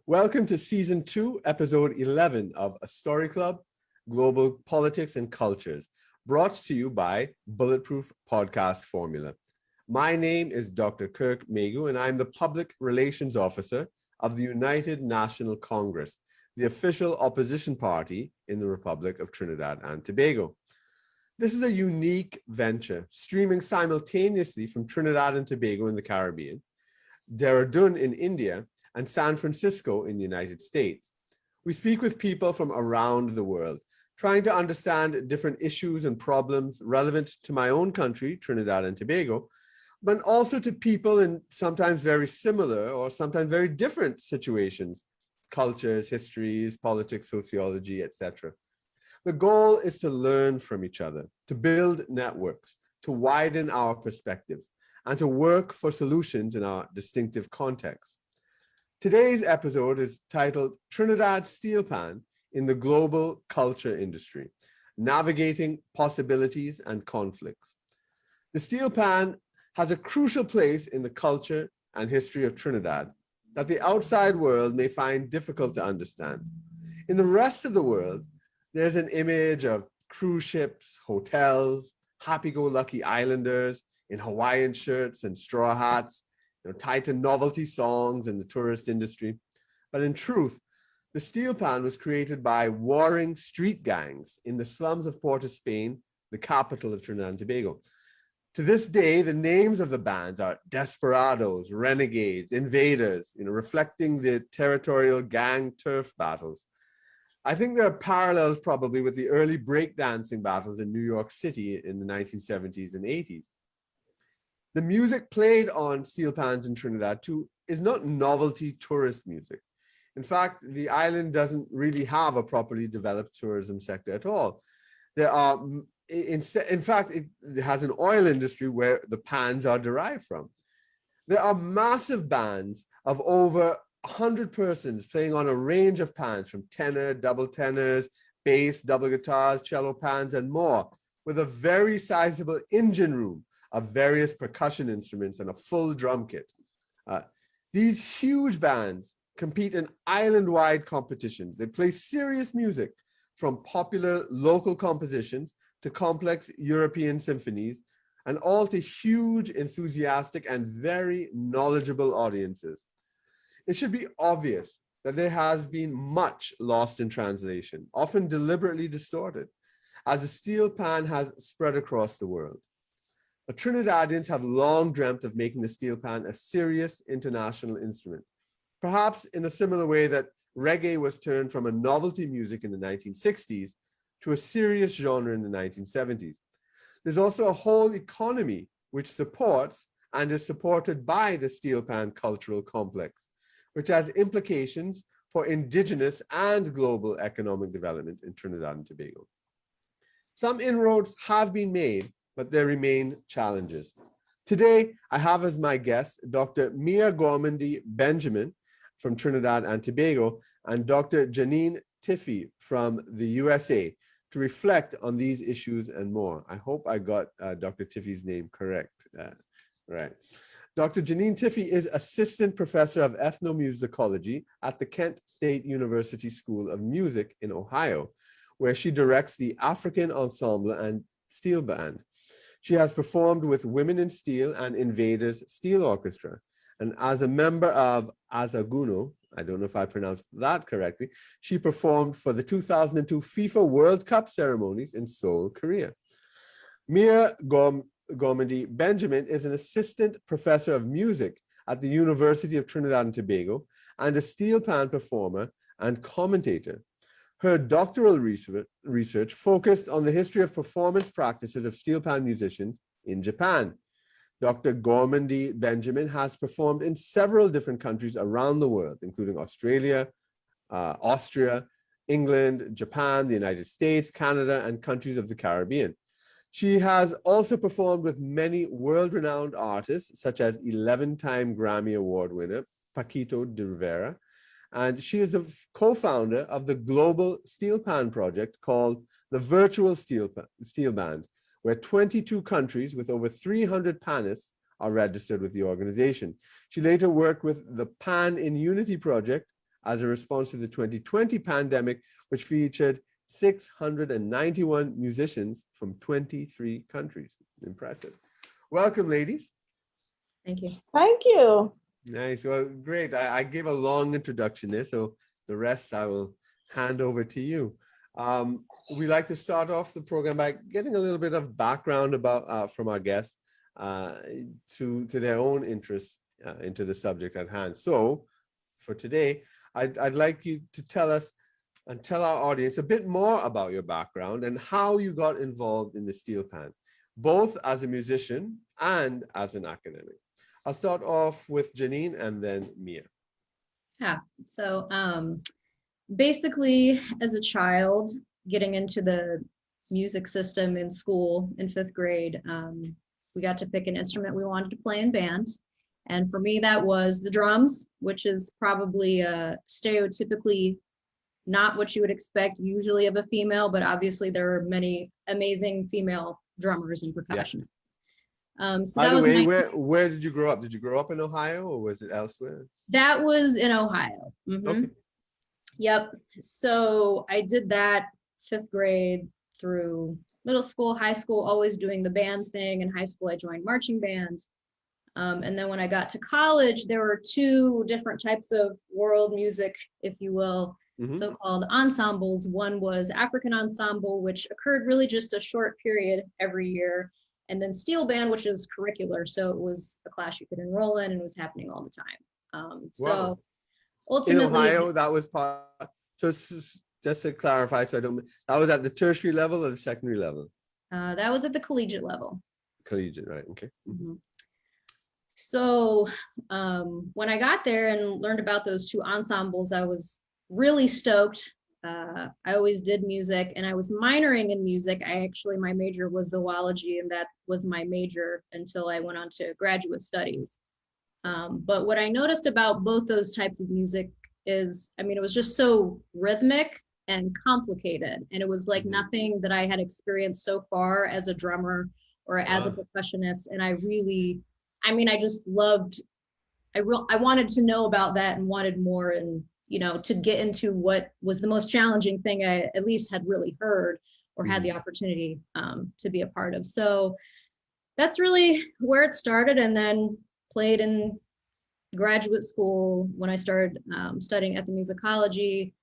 Welcome to Season 2, Episode 11 of A Story Club, Global Politics and Cultures, brought to you by Bulletproof Podcast Formula. My name is Dr. Kirk Megu, and I'm the Public Relations Officer of the United National Congress, the official opposition party in the Republic of Trinidad and Tobago. This is a unique venture, streaming simultaneously from Trinidad and Tobago in the Caribbean, Dehradun in India, and San Francisco in the United States. We speak with people from around the world, trying to understand different issues and problems relevant to my own country, Trinidad and Tobago, but also to people in sometimes very similar or sometimes very different situations, cultures, histories, politics, sociology, etc. The goal is to learn from each other, to build networks, to widen our perspectives, and to work for solutions in our distinctive contexts. Today's episode is titled Trinidad Steelpan in the Global Culture Industry, Navigating Possibilities and Conflicts. The Steelpan has a crucial place in the culture and history of Trinidad that the outside world may find difficult to understand. In the rest of the world, there's an image of cruise ships, hotels, happy-go-lucky islanders in Hawaiian shirts and straw hats, tied to novelty songs in the tourist industry. But in truth, the Steelpan was created by warring street gangs in the slums of Port of Spain, the capital of Trinidad and Tobago. To this day, the names of the bands are desperados, renegades, invaders, reflecting the territorial gang turf battles. I think there are parallels probably with the early breakdancing battles in New York City in the 1970s and 80s. The music played on Steelpans in Trinidad too is not novelty tourist music. In fact, the island doesn't really have a properly developed tourism sector at all. There are, in fact, it has an oil industry where the pans are derived from. There are massive bands of over 100 persons playing on a range of pans, from tenor, double tenors, bass, double guitars, cello pans, and more, with a very sizable engine room of various percussion instruments and a full drum kit. These huge bands compete in island-wide competitions. They play serious music, from popular local compositions to complex European symphonies, and all to huge, enthusiastic, and very knowledgeable audiences. It should be obvious that there has been much lost in translation, often deliberately distorted, as the Steelpan has spread across the world. The Trinidadians have long dreamt of making the Steelpan a serious international instrument. perhaps in a similar way that reggae was turned from a novelty music in the 1960s to a serious genre in the 1970s. There's also a whole economy which supports and is supported by the Steelpan cultural complex, which has implications for indigenous and global economic development in Trinidad and Tobago. Some inroads have been made, but there remain challenges. Today, I have as my guest Dr. Mia Gormandy Benjamin from Trinidad and Tobago and Dr. Janine Tiffy from the USA to reflect on these issues and more. I hope I got Dr. Tiffy's name correct. Right. Dr. Janine Tiffy is Assistant Professor of Ethnomusicology at the Kent State University School of Music in Ohio, where she directs the African Ensemble and Steel Band. She has performed with Women in Steel and Invaders Steel Orchestra. And as a member of Azaguno, I don't know if I pronounced that correctly, she performed for the 2002 FIFA World Cup ceremonies in Seoul, Korea. Mia Gormandy Benjamin is an assistant professor of music at the University of Trinidad and Tobago and a steelpan performer and commentator. Her doctoral research focused on the history of performance practices of steelpan musicians in Japan. Dr. Gormandy Benjamin has performed in several different countries around the world, including Australia, Austria, England, Japan, the United States, Canada, and countries of the Caribbean. She has also performed with many world-renowned artists, such as 11-time Grammy Award winner, Paquito de Rivera, and she is a co-founder of the global Steelpan project called the Virtual Steel Band, where 22 countries with over 300 panists are registered with the organization. She later worked with the Pan in Unity project as a response to the 2020 pandemic, which featured 691 musicians from 23 countries. Impressive. Welcome, ladies. Thank you. Thank you. Nice. Well, great. I gave a long introduction there, so the rest I will hand over to you. We like to start off the program by getting a little bit of background about from our guests to their own interests into the subject at hand. So for today, I'd like you to tell us and tell our audience a bit more about your background and how you got involved in the steelpan, both as a musician and as an academic. I'll start off with Janine and then Mia. Yeah, so basically as a child, getting into the music system in school in 5th grade, we got to pick an instrument we wanted to play in band. And for me, that was the drums, which is probably stereotypically not what you would expect usually of a female, but obviously there are many amazing female drummers and percussion. Yeah. So by the way, where did you grow up? Did you grow up in Ohio or was it elsewhere? That was in Ohio. Mm-hmm. Okay. Yep. So I did that 5th grade through middle school, high school, always doing the band thing. In high school, I joined marching band. And then when I got to college, there were 2 different types of world music, if you will, so-called ensembles. One was African ensemble, which occurred really just a short period every year. And then steel band, which is curricular. So it was a class you could enroll in and was happening all the time. So ultimately— in Ohio, that was part, so just to clarify, so I don't, that was at the tertiary level or the secondary level? That was at the collegiate level. Collegiate, right, okay. So when I got there and learned about those 2 ensembles, I was really stoked. I always did music and I was minoring in music. My major was zoology and that was my major until I went on to graduate studies. But what I noticed about both those types of music is, I mean, it was just so rhythmic and complicated. And it was like nothing that I had experienced so far as a drummer or as a percussionist. And I just loved, I wanted to know about that and wanted more, and to get into what was the most challenging thing I at least had really heard or had the opportunity to be a part of. So that's really where it started, and then played in graduate school when I started studying ethnomusicology,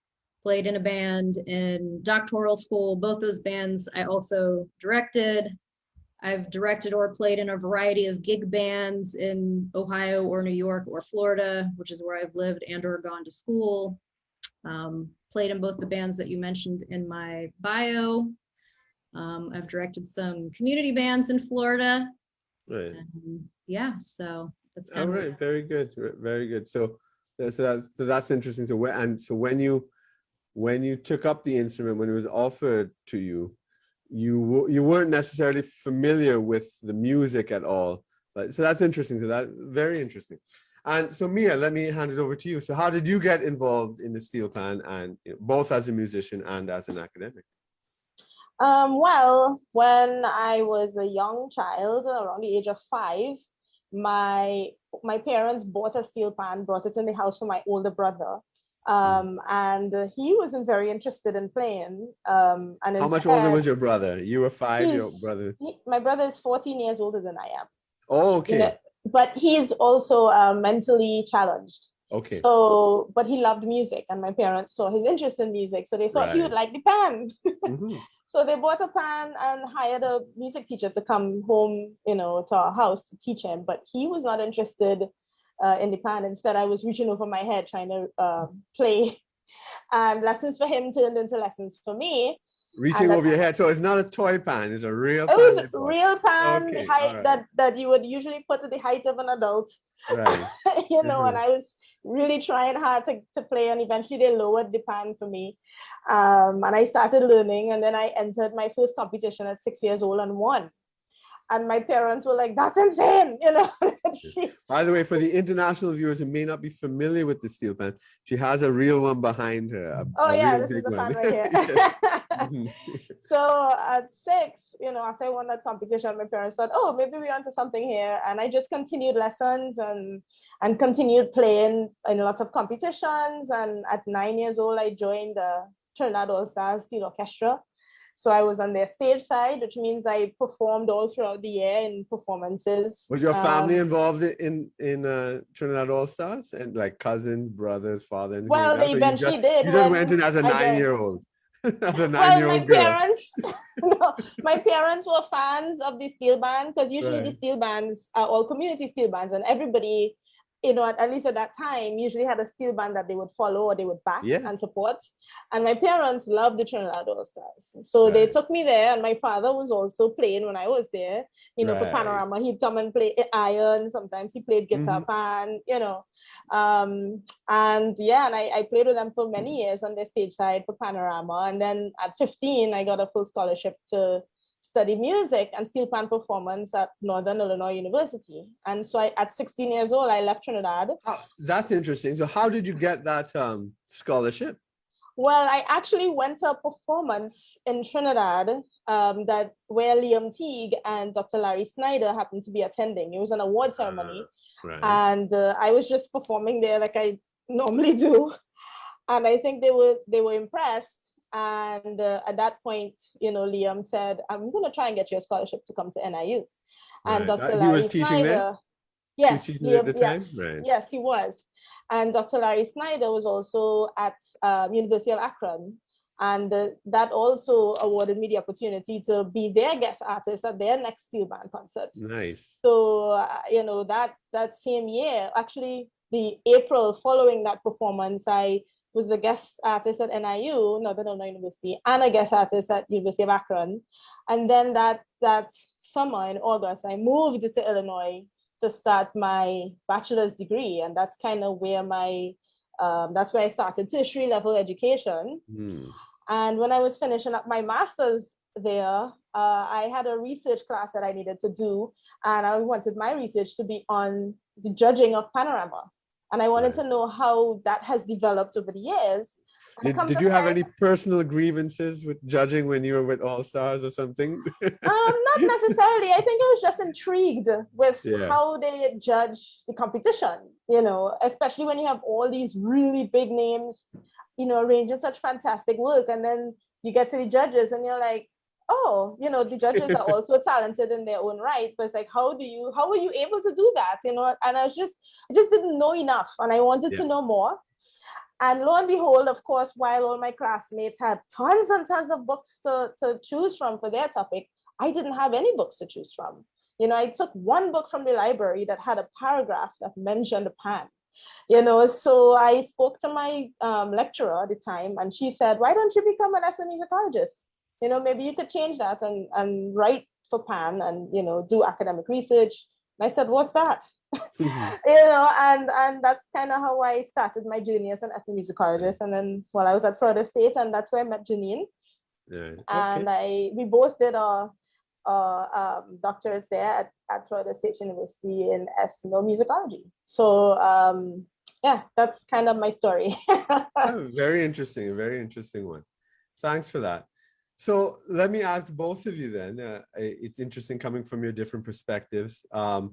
played in a band in doctoral school. Both those bands I also directed. I've directed or played in a variety of gig bands in Ohio or New York or Florida, which is where I've lived and or gone to school. Played in both the bands that you mentioned in my bio. I've directed some community bands in Florida. Right. Yeah, so that's All right, very good, very good. So that's interesting. So when you took up the instrument, when it was offered to you, you weren't necessarily familiar with the music at all. But so that's interesting. So that's very interesting. And so Mia, let me hand it over to you. So how did you get involved in the Steelpan, and both as a musician and as an academic? Well, when I was a young child, around the age of 5, my parents bought a steel pan, brought it in the house for my older brother. And he wasn't very interested in playing. And how much older was your brother? You were 5, your brother? My brother is 14 years older than I am. Oh, okay. You know, but he's also mentally challenged. Okay. So, but he loved music, and my parents saw his interest in music, so they thought he would like the pan. Mm-hmm. So they bought a pan and hired a music teacher to come home, to our house to teach him. But he was not interested in the pan. Instead, I was reaching over my head trying to play. And lessons for him turned into lessons for me. Reaching over your head. So it's not a toy pan, it's a real pan. It was a real pan, okay, the height that you would usually put at the height of an adult. Right. And I was really trying hard to play, and eventually they lowered the pan for me. And I started learning, and then I entered my first competition at 6 years old and won. And my parents were like, "That's insane," By the way, for the international viewers who may not be familiar with the steel pan, she has a real one behind her. This is the pan right here. So at 6, after I won that competition, my parents thought, "Oh, maybe we're onto something here." And I just continued lessons and continued playing in lots of competitions. And at 9 years old, I joined the Trinidad All Stars Steel Orchestra. So I was on their stage side, which means I performed all throughout the year in performances. Was your family involved in Trinidad All Stars, and like cousins, brothers, father? Well, they eventually did. You just went in as a 9-year-old. As a 9-year-old girl. My parents were fans of the steel band, because usually the steel bands are all community steel bands, and everybody, at least at that time, usually had a steel band that they would follow or they would back and support. And my parents loved the Trinidad All Stars. So they took me there, and my father was also playing when I was there, for Panorama. He'd come and play iron. Sometimes he played guitar pan, and I played with them for many years on their stage side for Panorama. And then at 15, I got a full scholarship to study music and steel pan performance at Northern Illinois University. And so at 16 years old, I left Trinidad. That's interesting. So how did you get that scholarship? Well, I actually went to a performance in Trinidad where Liam Teague and Dr. Larry Snyder happened to be attending. It was an award ceremony. And I was just performing there like I normally do. And I think they were impressed. And at that point, Liam said, "I'm going to try and get you a scholarship to come to NIU." And Dr. Larry Snyder, yes, he was teaching at the time? Yes, he was. And Dr. Larry Snyder was also at University of Akron. And that also awarded me the opportunity to be their guest artist at their next steel band concert. Nice. So, that same year, actually, the April following that performance, I was a guest artist at NIU, Northern Illinois University, and a guest artist at University of Akron. And then that summer in August, I moved to Illinois to start my bachelor's degree. And that's kind of where that's where I started tertiary level education. And when I was finishing up my master's there, I had a research class that I needed to do. And I wanted my research to be on the judging of Panorama. And I wanted to know how that has developed over the years. Did you have any personal grievances with judging when you were with All Stars or something? Not necessarily. I think I was just intrigued with how they judge the competition, especially when you have all these really big names, arranging such fantastic work. And then you get to the judges and you're like, oh, the judges are also talented in their own right. But it's like, how were you able to do that? And I just didn't know enough, and I wanted to know more. And lo and behold, of course, while all my classmates had tons and tons of books to choose from for their topic, I didn't have any books to choose from. You know, I took one book from the library that had a paragraph that mentioned the pan. You know, so I spoke to my lecturer at the time, and she said, why don't you become an ethnomusicologist? You know, maybe you could change that and write for Pan and, you know, do academic research. And I said, what's that? You know, and that's kind of how I started my journey as an ethnomusicologist. And then, well, I was at Florida State, and that's where I met Janine. Yeah. And we both did our doctorates there at Florida State University in ethnomusicology. So yeah, that's kind of my story. Oh, very interesting, a very interesting one. Thanks for that. So let me ask both of you then. It's interesting coming from your different perspectives. You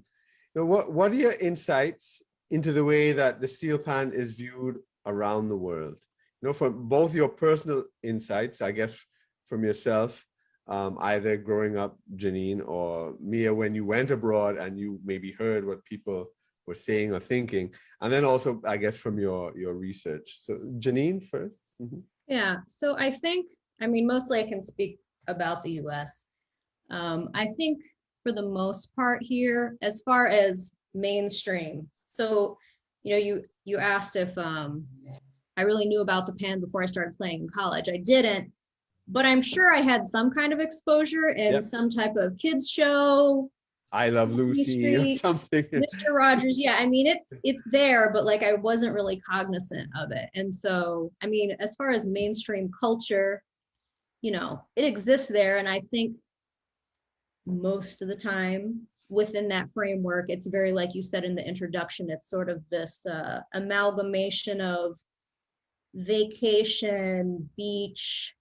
know, what are your insights into the way that the steel pan is viewed around the world? You know, from both your personal insights, I guess, from yourself, either growing up, Janine, or Mia, when you went abroad and you maybe heard what people were saying or thinking, and then also, I guess, from your research. So Janine first. Mm-hmm. Yeah, so I think, I mean, mostly I can speak about the US. I think for the most part here, as far as mainstream, so, you know, you asked if I really knew about the pan before I started playing in college. I didn't, but I'm sure I had some kind of exposure in some type of kids show. I Love Lucy Street, or something. Mr. Rogers. Yeah, I mean, it's there, but like I wasn't really cognizant of it. And so, I mean, as far as mainstream culture, you know, it exists there. And I think most of the time within that framework, it's very, like you said in the introduction, it's sort of this amalgamation of vacation, beach,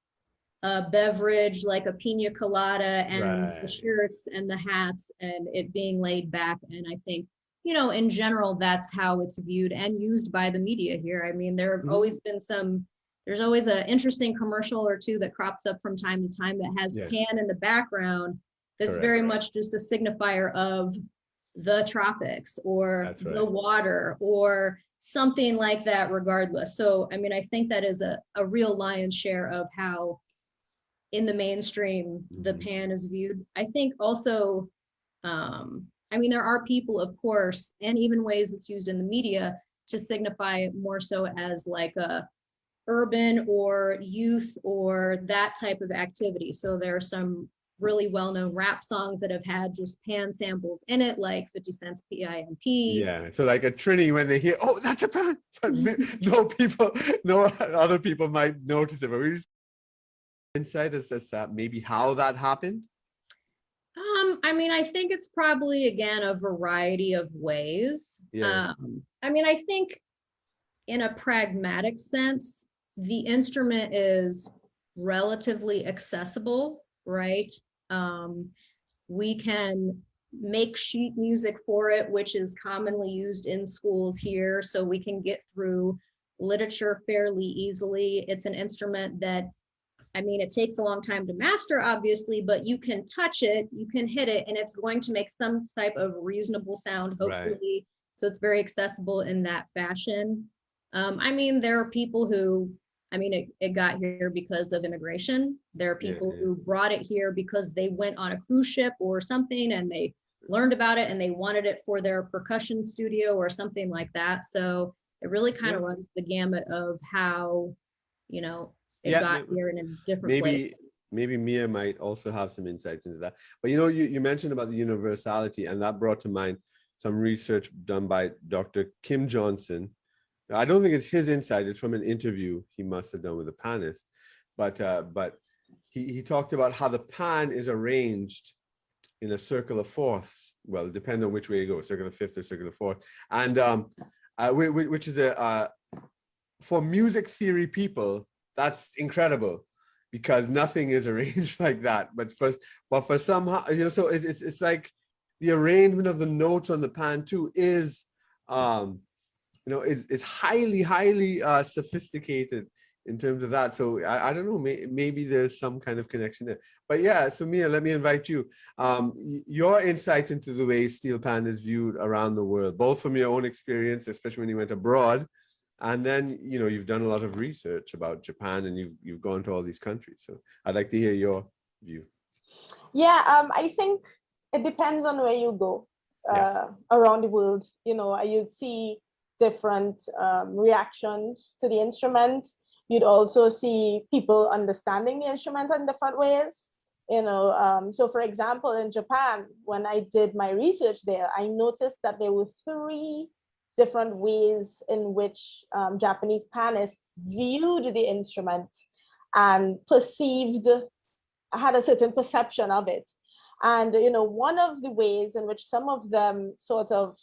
beverage like a pina colada, and the shirts and the hats, and it being laid back. And I think, you know, in general, that's how it's viewed and used by the media here. I mean, there have always been there's always an interesting commercial or two that crops up from time to time that has pan in the background. That's very much just a signifier of the tropics or the water or something like that, regardless. So, I mean, I think that is a real lion's share of how in the mainstream the pan is viewed. I think also, I mean, there are people, of course, and even ways it's used in the media to signify more so as like a urban or youth or that type of activity. So there are some really well-known rap songs that have had just pan samples in it, like 50 Cent's PIMP. Yeah, so like a Trini, when they hear, oh, that's a pan, but no other people might notice it, but we just insight as that maybe how that happened. I mean, I think it's probably, again, a variety of ways. I mean, I think in a pragmatic sense, the instrument is relatively accessible, right? We can make sheet music for it, which is commonly used in schools here, so we can get through literature fairly easily. It's an instrument that, I mean, it takes a long time to master, obviously, but you can touch it, you can hit it, and it's going to make some type of reasonable sound, hopefully. So it's very accessible in that fashion. I mean, there are people who, I mean, it got here because of immigration. There are people who brought it here because they went on a cruise ship or something and they learned about it and they wanted it for their percussion studio or something like that. So it really kind of runs the gamut of how, you know, it got here in a different way. Maybe Mia might also have some insights into that. But you know, you mentioned about the universality, and that brought to mind some research done by Dr. Kim Johnson. I don't think it's his insight, it's from an interview he must have done with a panist. But he talked about how the pan is arranged in a circle of fourths. Well, depending on which way you go, circle of fifths or circle of fourths. And which is for music theory people, that's incredible, because nothing is arranged like that. But for somehow, you know, so it's like the arrangement of the notes on the pan too is, you know, it's highly sophisticated in terms of that. So I don't know, maybe there's some kind of connection there. But yeah, so Mia, let me invite you. Your insights into the way steel pan is viewed around the world, both from your own experience, especially when you went abroad, and then, you know, you've done a lot of research about Japan and you've gone to all these countries. So I'd like to hear your view. Yeah, I think it depends on where you go around the world. You know, you'd see different reactions to the instrument. You'd also see people understanding the instrument in different ways. You know, so for example, in Japan, when I did my research there, I noticed that there were 3 different ways in which Japanese pianists viewed the instrument and had a certain perception of it. And, you know, one of the ways in which some of them sort of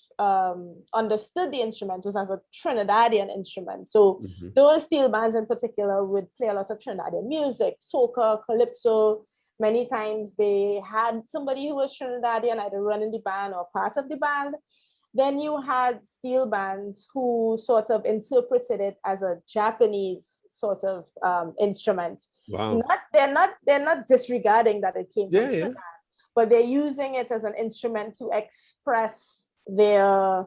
understood the instrument was as a Trinidadian instrument. So those steel bands in particular would play a lot of Trinidadian music, soca, calypso. Many times they had somebody who was Trinidadian either running the band or part of the band. Then you had steel bands who sort of interpreted it as a Japanese sort of instrument. Wow. They're not disregarding that it came from Trinidad, but they're using it as an instrument to express their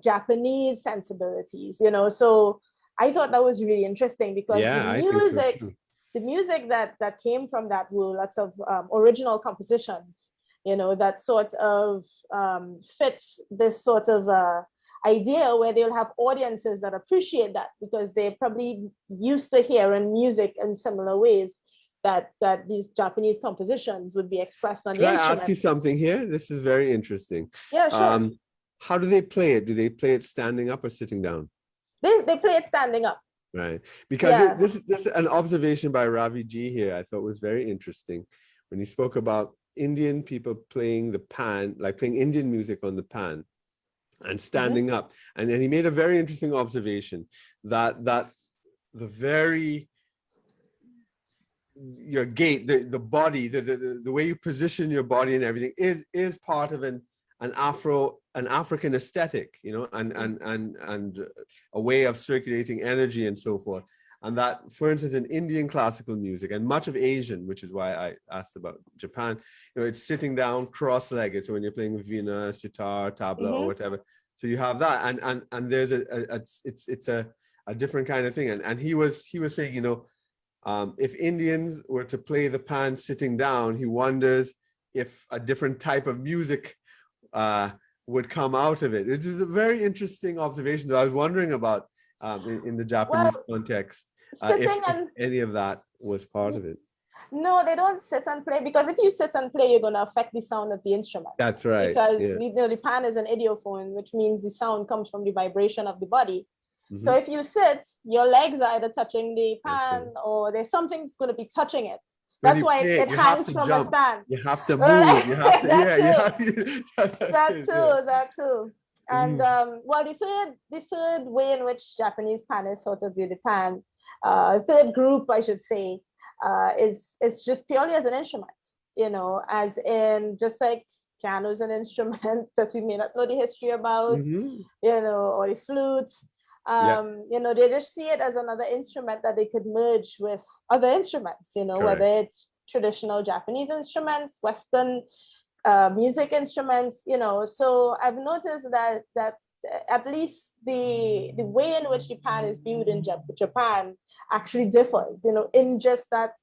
Japanese sensibilities, you know. So I thought that was really interesting because the music that came from that were lots of original compositions, you know, that sort of fits this sort of idea where they'll have audiences that appreciate that because they're probably used to hearing music in similar ways that these Japanese compositions would be expressed on the instrument. Can I ask you something here? This is very interesting. Yeah, sure. How do they play it? Do they play it standing up or sitting down? They play it standing up. Right. Because this is an observation by Ravi G here I thought was very interesting when he spoke about Indian people playing the pan, like playing Indian music on the pan and standing up. And then he made a very interesting observation that the very your gait, the body, the way you position your body and everything is part of an African aesthetic, you know, and a way of circulating energy and so forth. And that, for instance, in Indian classical music and much of Asian, which is why I asked about Japan, you know, it's sitting down cross-legged. So when you're playing veena, sitar, tabla, or whatever, so you have that, and there's it's a different kind of thing. And he was saying, you know, if Indians were to play the pan sitting down, he wonders if a different type of music would come out of it. It is a very interesting observation that I was wondering about in the Japanese context, if any of that was part of it. No, they don't sit and play, because if you sit and play, you're going to affect the sound of the instrument. That's right. Because you know, the pan is an idiophone, which means the sound comes from the vibration of the body. So if you sit, your legs are either touching the pan or there's something that's going to be touching it. That's why it hangs from a stand. You have to move. You have to, that too. And well, the third way in which Japanese panists sort of view the pan, third group, I should say, is just purely as an instrument, you know, as in just like piano is an instrument that we may not know the history about, you know, or the flute. You know, they just see it as another instrument that they could merge with other instruments, you know, whether it's traditional Japanese instruments, Western music instruments, you know. So I've noticed that at least the way in which the pan is viewed in Japan actually differs, you know, in just that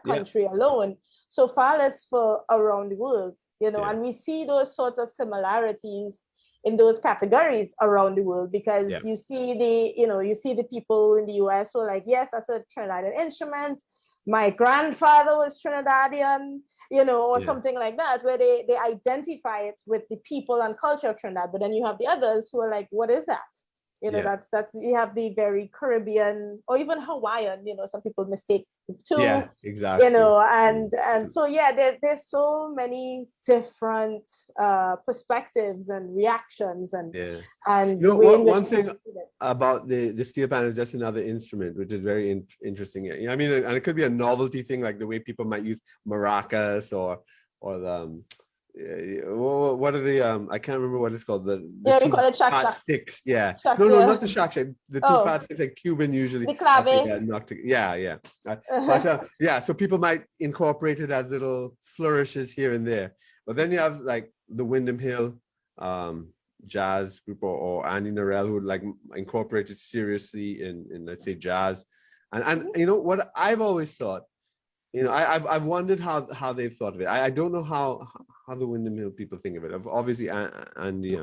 country alone, so far less for around the world, you know. And we see those sorts of similarities in those categories around the world, because you see the people in the US who are like, yes, that's a Trinidadian instrument. My grandfather was Trinidadian, you know, or something like that, where they identify it with the people and culture of Trinidad. But then you have the others who are like, what is that? You know, that's you have the very Caribbean or even Hawaiian, you know, some people mistake the two. Yeah, exactly. You know, and so there's so many different perspectives and reactions and you know, one thing about the steel pan is just another instrument, which is very interesting. I mean, and it could be a novelty thing, like the way people might use maracas or the what are the I can't remember what it's called, the two call it fat sticks. No, not the shak, the two fat sticks, like Cuban usually. The clave. But so people might incorporate it as little flourishes here and there. But then you have like the Windham Hill jazz group or Andy Narell, who would like incorporate it seriously in let's say jazz. And you know what I've always thought, you know, I've wondered how they've thought of it. I don't know how the Windham Hill people think of it. Obviously, Andy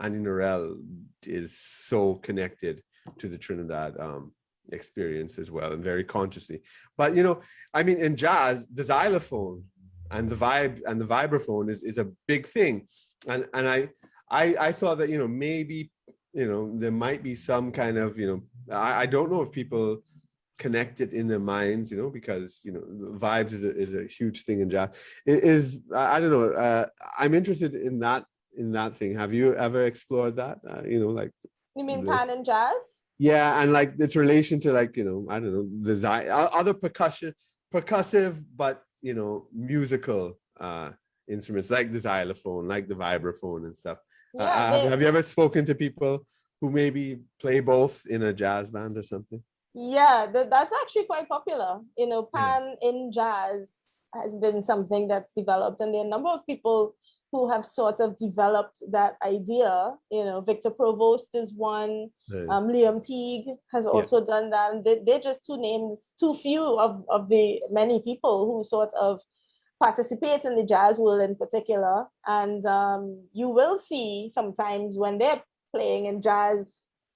Norell is so connected to the Trinidad experience as well, and very consciously. But you know, I mean, in jazz, the xylophone and the vibraphone is a big thing, and I thought that, you know, maybe, you know, there might be some kind of, you know, I don't know if people connect it in their minds, you know, because, you know, vibes is a huge thing in jazz. It is, I don't know, I'm interested in that thing. Have you ever explored that? You know, like, You mean pan and jazz? yeah, and like its relation to, like, you know, I don't know, the other percussive, but, you know, musical instruments like the xylophone, like the vibraphone and stuff. Yeah, have you ever spoken to people who maybe play both in a jazz band or something? yeah, that's actually quite popular. You know, Yeah. pan in jazz has been something that's developed, and there are a number of people who have sort of developed that idea. You know, Victor Provost is one. Liam Teague has also done that. And they're just two names, too few of the many people who sort of participate in the jazz world in particular. And you will see sometimes when they're playing in jazz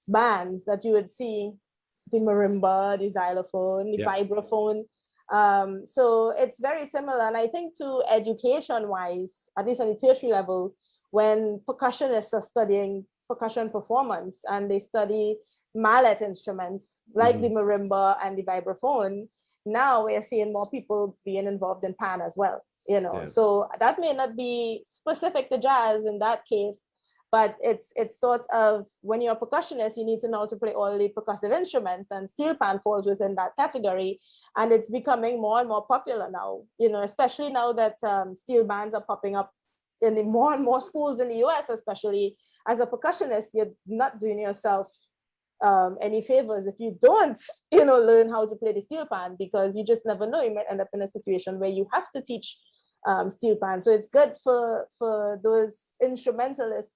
bands that you would see the marimba, the xylophone, the vibraphone. So it's very similar. And I think to education-wise, at least on the tertiary level, when percussionists are studying percussion performance and they study mallet instruments like the marimba and the vibraphone, now we're seeing more people being involved in pan as well, you know. So that may not be specific to jazz in that case, but it's sort of, when you're a percussionist, you need to know how to play all the percussive instruments, and steelpan falls within that category. And it's becoming more and more popular now, you know, especially now that steel bands are popping up in the more and more schools in the US, especially. As a percussionist, you're not doing yourself any favors if you don't, you know, learn how to play the steel pan, because you just never know, you might end up in a situation where you have to teach steel pan. So it's good for those instrumentalists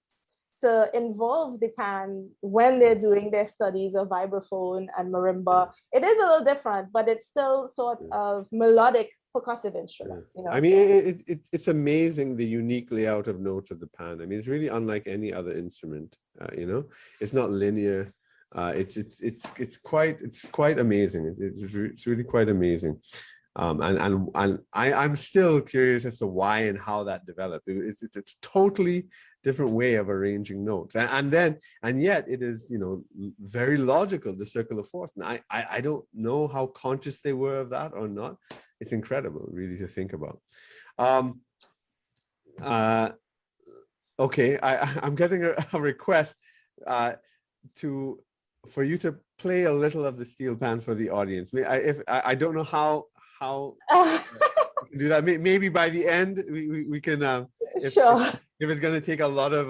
to involve the pan when they're doing their studies of vibraphone and marimba. It is a little different, but it's still sort of melodic percussive instruments, you know. I mean, it's amazing the unique layout of notes of the pan. I mean, it's really unlike any other instrument. You know, it's not linear. It's quite amazing. It's really quite amazing. And I'm still curious as to why and how that developed. It's a totally different way of arranging notes, and yet it is, you know, very logical, the circular fourth. And I don't know how conscious they were of that or not. It's incredible, really, to think about. Okay, I'm getting a request for you to play a little of the steel pan for the audience. I don't know how we can do that. Maybe by the end we can if it's going to take a lot of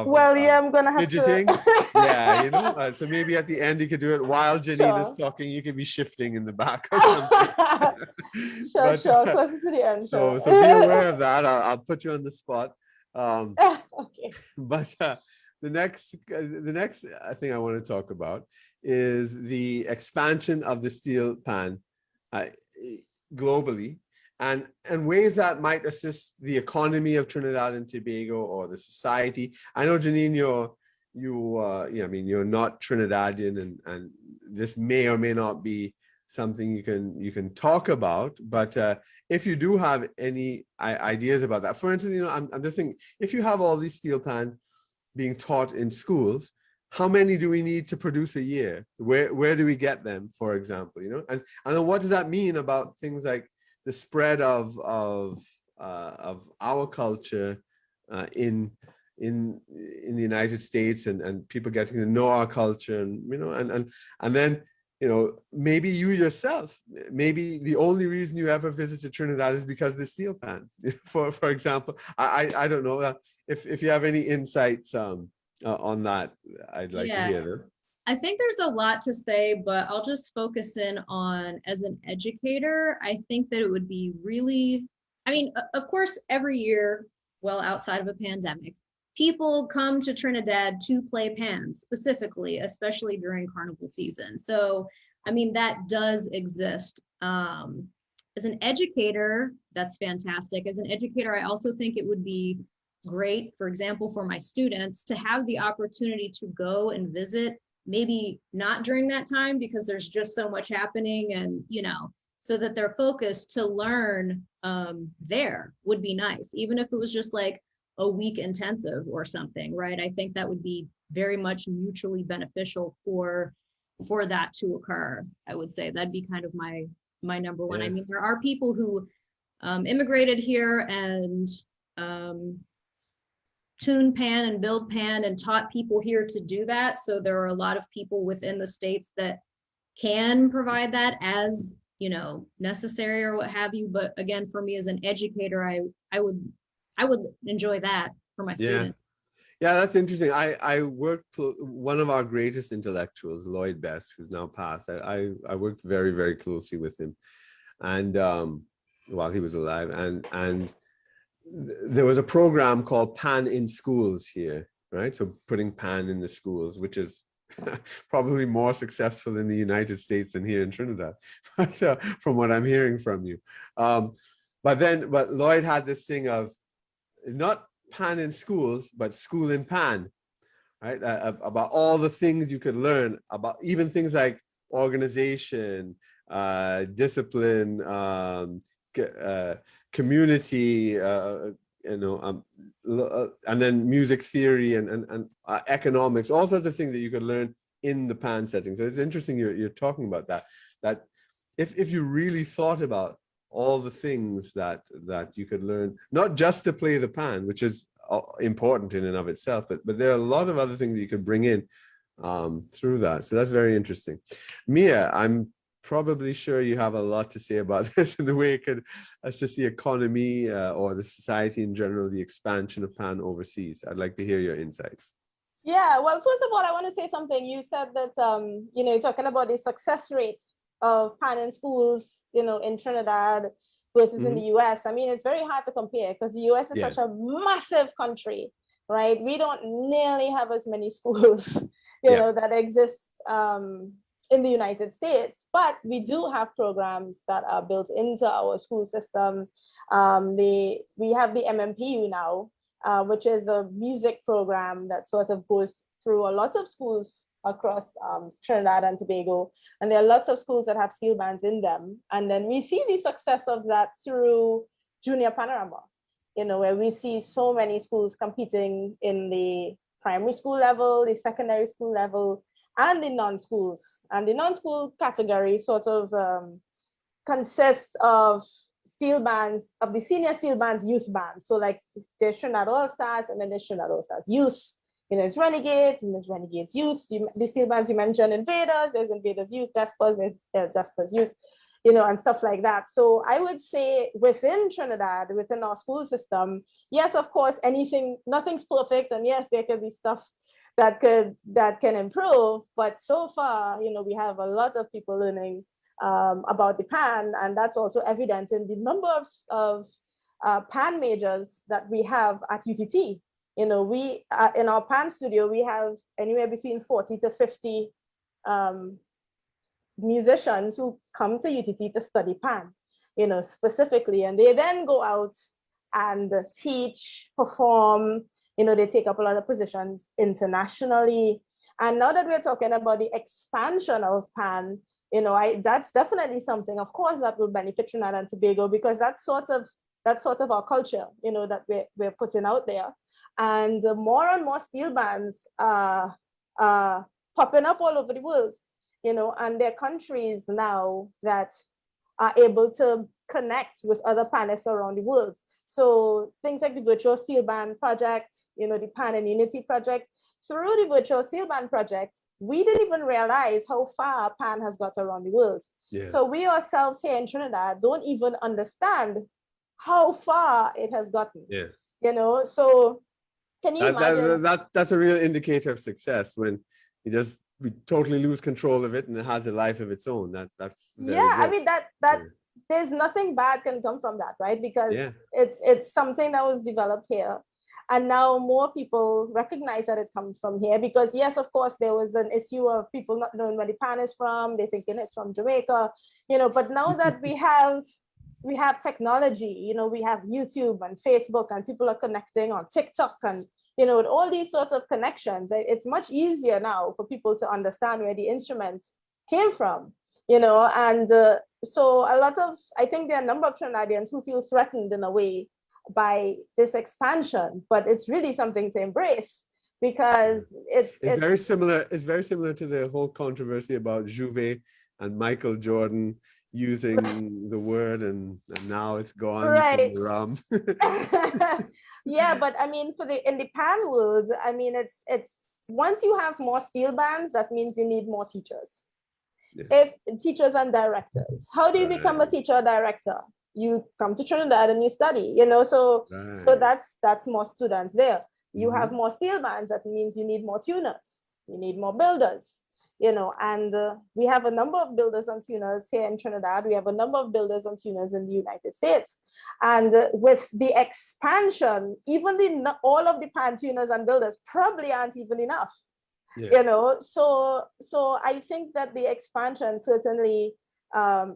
well, yeah, I'm gonna have fidgeting. to Yeah, you know, so maybe at the end you could do it while Janine is talking. You could be shifting in the back or something. Sure, closer to the end. So be aware of that. I'll put you on the spot. Okay. But the next thing I want to talk about is the expansion of the steel pan globally, and ways that might assist the economy of Trinidad and Tobago or the society. I know, Janine, I mean, you're not Trinidadian, and this may or may not be something you can talk about. But if you do have any ideas about that, for instance, you know, I'm just thinking, if you have all these steel pan being taught in schools, how many do we need to produce a year? Where do we get them, for example? You know, and then what does that mean about things like the spread of our culture in the United States, and people getting to know our culture, and you know, and then, you know, maybe you yourself, maybe the only reason you ever visited Trinidad is because of the steel pan, for example. I don't know if you have any insights on that, I'd like to hear them. I think there's a lot to say, but I'll just focus in on, as an educator, I think that it would be really, I mean, of course, every year, well, outside of a pandemic, people come to Trinidad to play pan specifically, especially during carnival season. So I mean, that does exist. As an educator, that's fantastic. As an educator, I also think it would be great, for example, for my students to have the opportunity to go and visit, maybe not during that time because there's just so much happening, and so that they're focused to learn there would be nice, even if it was just like a week intensive or something, right? I think that would be very much mutually beneficial for that to occur. I would say that'd be kind of my number one. I mean, there are people who immigrated here and tune pan and build pan and taught people here to do that. So there are a lot of people within the states that can provide that as necessary or what have you. But again, for me as an educator, I would enjoy that for my students. Yeah, that's interesting. I worked, one of our greatest intellectuals, Lloyd Best, who's now passed. I worked very, very closely with him, and while he was alive, and there was a program called Pan in Schools here, right? So putting pan in the schools, which is probably more successful in the United States than here in Trinidad, but, from what I'm hearing from you. But Lloyd had this thing of not pan in schools, but school in pan, right? About all the things you could learn about, even things like organization, discipline, community, and then music theory and economics, all sorts of things that you could learn in the pan setting. So it's interesting you're talking about that if you really thought about all the things that you could learn, not just to play the pan, which is important in and of itself, but there are a lot of other things that you could bring in through that. So that's very interesting. Mia, I'm probably sure you have a lot to say about this in the way it could assist the economy or the society in general, the expansion of pan overseas. I'd like to hear your insights. Yeah, well, first of all, I want to say something. You said that, talking about the success rate of pan in schools, in Trinidad versus in the US. I mean, it's very hard to compare because the US is such a massive country, right? We don't nearly have as many schools, that exist in the United States, but we do have programs that are built into our school system. We have the MMPU now, which is a music program that sort of goes through a lot of schools across Trinidad and Tobago. And there are lots of schools that have steel bands in them. And then we see the success of that through Junior Panorama, where we see so many schools competing in the primary school level, the secondary school level, and the non-schools. And the non-school category sort of consists of steel bands, of the senior steel bands, youth bands. So like there's Trinidad All Stars and then there's Trinidad All Stars Youth. There's Renegades and there's Renegades Youth. The steel bands you mentioned, Invaders, there's Invaders Youth, Despers, there's Despers Youth, and stuff like that. So I would say within Trinidad, within our school system, yes, of course, nothing's perfect. And yes, there could be stuff that can improve. But so far, we have a lot of people learning about the pan, and that's also evident in the number of pan majors that we have at UTT. We in our pan studio, we have anywhere between 40 to 50 musicians who come to UTT to study pan, specifically, and they then go out and teach, perform. They take up a lot of positions internationally. And now that we're talking about the expansion of pan, that's definitely something, of course, that will benefit Trinidad and Tobago, because that's sort of our culture, that we're putting out there. And more and more steel bands are popping up all over the world, and there are countries now that are able to connect with other panists around the world. So things like the Virtual Steel Band Project, the Pan and Unity Project. Through the Virtual Steel Band Project, we didn't even realize how far pan has got around the world. Yeah. So we ourselves here in Trinidad don't even understand how far it has gotten. Yeah. So can you imagine? That's a real indicator of success, when we totally lose control of it and it has a life of its own. That's very good. I mean that there's nothing bad can come from that, right? Because it's something that was developed here. And now more people recognize that it comes from here because yes, of course, there was an issue of people not knowing where the pan is from. They're thinking it's from Jamaica, but now that we have technology, we have YouTube and Facebook and people are connecting on TikTok and, with all these sorts of connections, it's much easier now for people to understand where the instrument came from, and so I think there are a number of Trinidadians who feel threatened in a way by this expansion, but it's really something to embrace because it's very similar. It's very similar to the whole controversy about Juve and Michael Jordan using the word, and now it's gone right. from the rum. Yeah, but I mean, in the pan world, I mean, it's once you have more steel bands, that means you need more teachers. Yeah. If teachers and directors, how do you become a teacher or director? You come to Trinidad and you study, so that's more students there. You have more steel bands, that means you need more tuners, you need more builders, and we have a number of builders and tuners here in Trinidad. We have a number of builders and tuners in the United States. And with the expansion, even all of the pan tuners and builders probably aren't even enough, so I think that the expansion certainly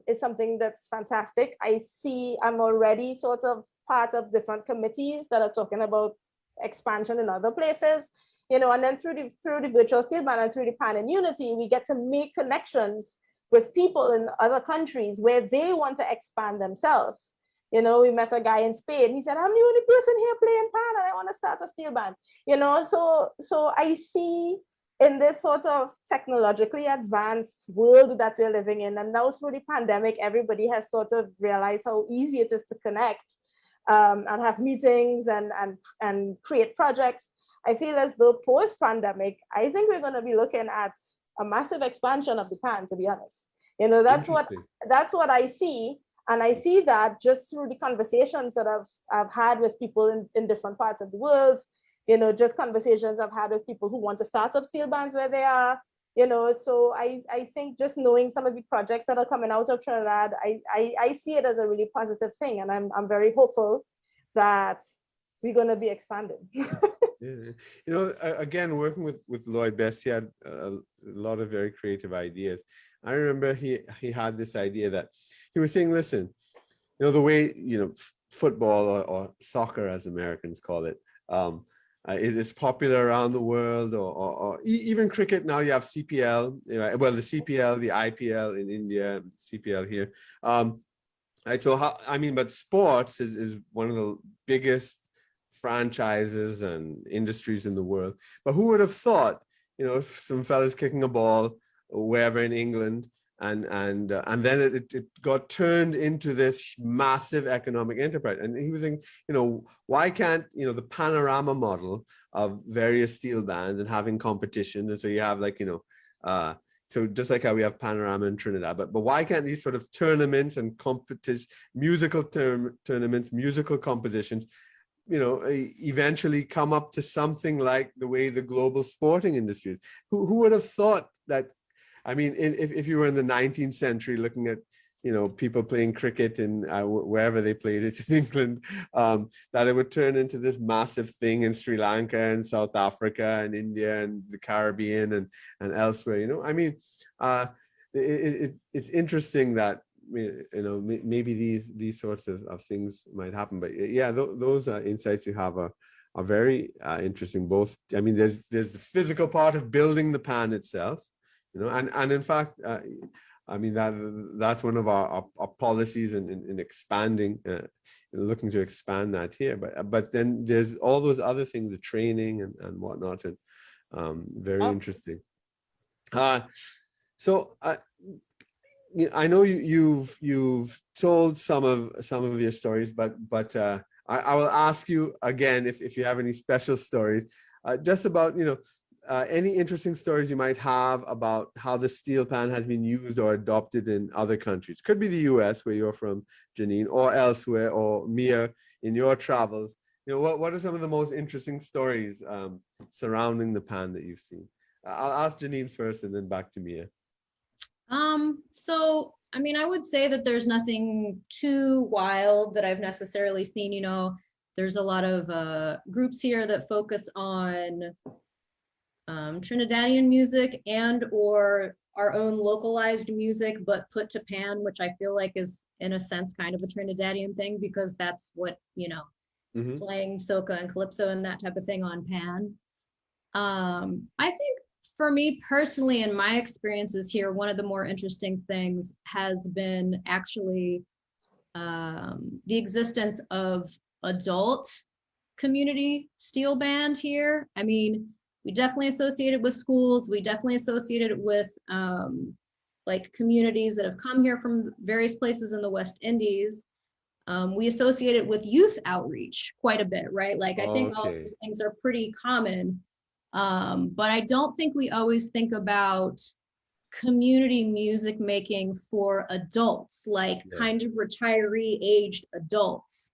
is something that's fantastic. I'm already sort of part of different committees that are talking about expansion in other places, and then through the virtual steel band and through the pan in unity, we get to make connections with people in other countries where they want to expand themselves. We met a guy in Spain. He said, I'm the only person here playing pan and I want to start a steel band, so I see in this sort of technologically advanced world that we're living in, and now through the pandemic, everybody has sort of realized how easy it is to connect and have meetings and create projects. I feel as though post-pandemic, I think we're going to be looking at a massive expansion of the pan, to be honest. That's what I see. And I see that just through the conversations that I've had with people in different parts of the world, just conversations I've had with people who want to start up steel bands where they are, so I think just knowing some of the projects that are coming out of Trinidad, I see it as a really positive thing. And I'm very hopeful that we're going to be expanding. Yeah. Again, working with Lloyd Best, he had a lot of very creative ideas. I remember he had this idea that he was saying, listen, the way, football or soccer, as Americans call it, is popular around the world, or even cricket. Now you have CPL, well, the CPL, the IPL in India, CPL here. Right. So but sports is one of the biggest franchises and industries in the world. But who would have thought, some fellas kicking a ball wherever in England, and then it got turned into this massive economic enterprise. And he was thinking, why can't the panorama model of various steel bands and having competition, and so you have so just like how we have panorama in Trinidad, but why can't these sort of tournaments and competition, musical tournaments, musical competitions, eventually come up to something like the way the global sporting industry is? Who would have thought that? I mean, if you were in the 19th century looking at, people playing cricket in wherever they played it in England, that it would turn into this massive thing in Sri Lanka and South Africa and India and the Caribbean and elsewhere. It's interesting that maybe these sorts of things might happen. But yeah, those insights you have are very interesting. Both, I mean, there's the physical part of building the pan itself, and in fact, I mean, that's one of our policies in expanding, looking to expand that here. But then there's all those other things, the training and whatnot, and very interesting. So I know you've told some of your stories, but I will ask you again if you have any special stories, just about any interesting stories you might have about how the steel pan has been used or adopted in other countries. Could be the US, where you're from, Janine, or elsewhere, or Mia, in your travels. What are some of the most interesting stories surrounding the pan that you've seen? I'll ask Janine first and then back to Mia. So, I mean, I would say that there's nothing too wild that I've necessarily seen. there's a lot of groups here that focus on Trinidadian music and or our own localized music, but put to pan, which I feel like is in a sense kind of a Trinidadian thing, because that's what, you know, playing soca and calypso and that type of thing on pan. I think for me personally, in my experiences here, one of the more interesting things has been actually the existence of adult community steel band here. I mean, we definitely associate it with schools. We definitely associate it with like communities that have come here from various places in the West Indies. We associate it with youth outreach quite a bit, right? Like I think all of those things are pretty common, but I don't think we always think about community music making for adults, like kind of retiree aged adults.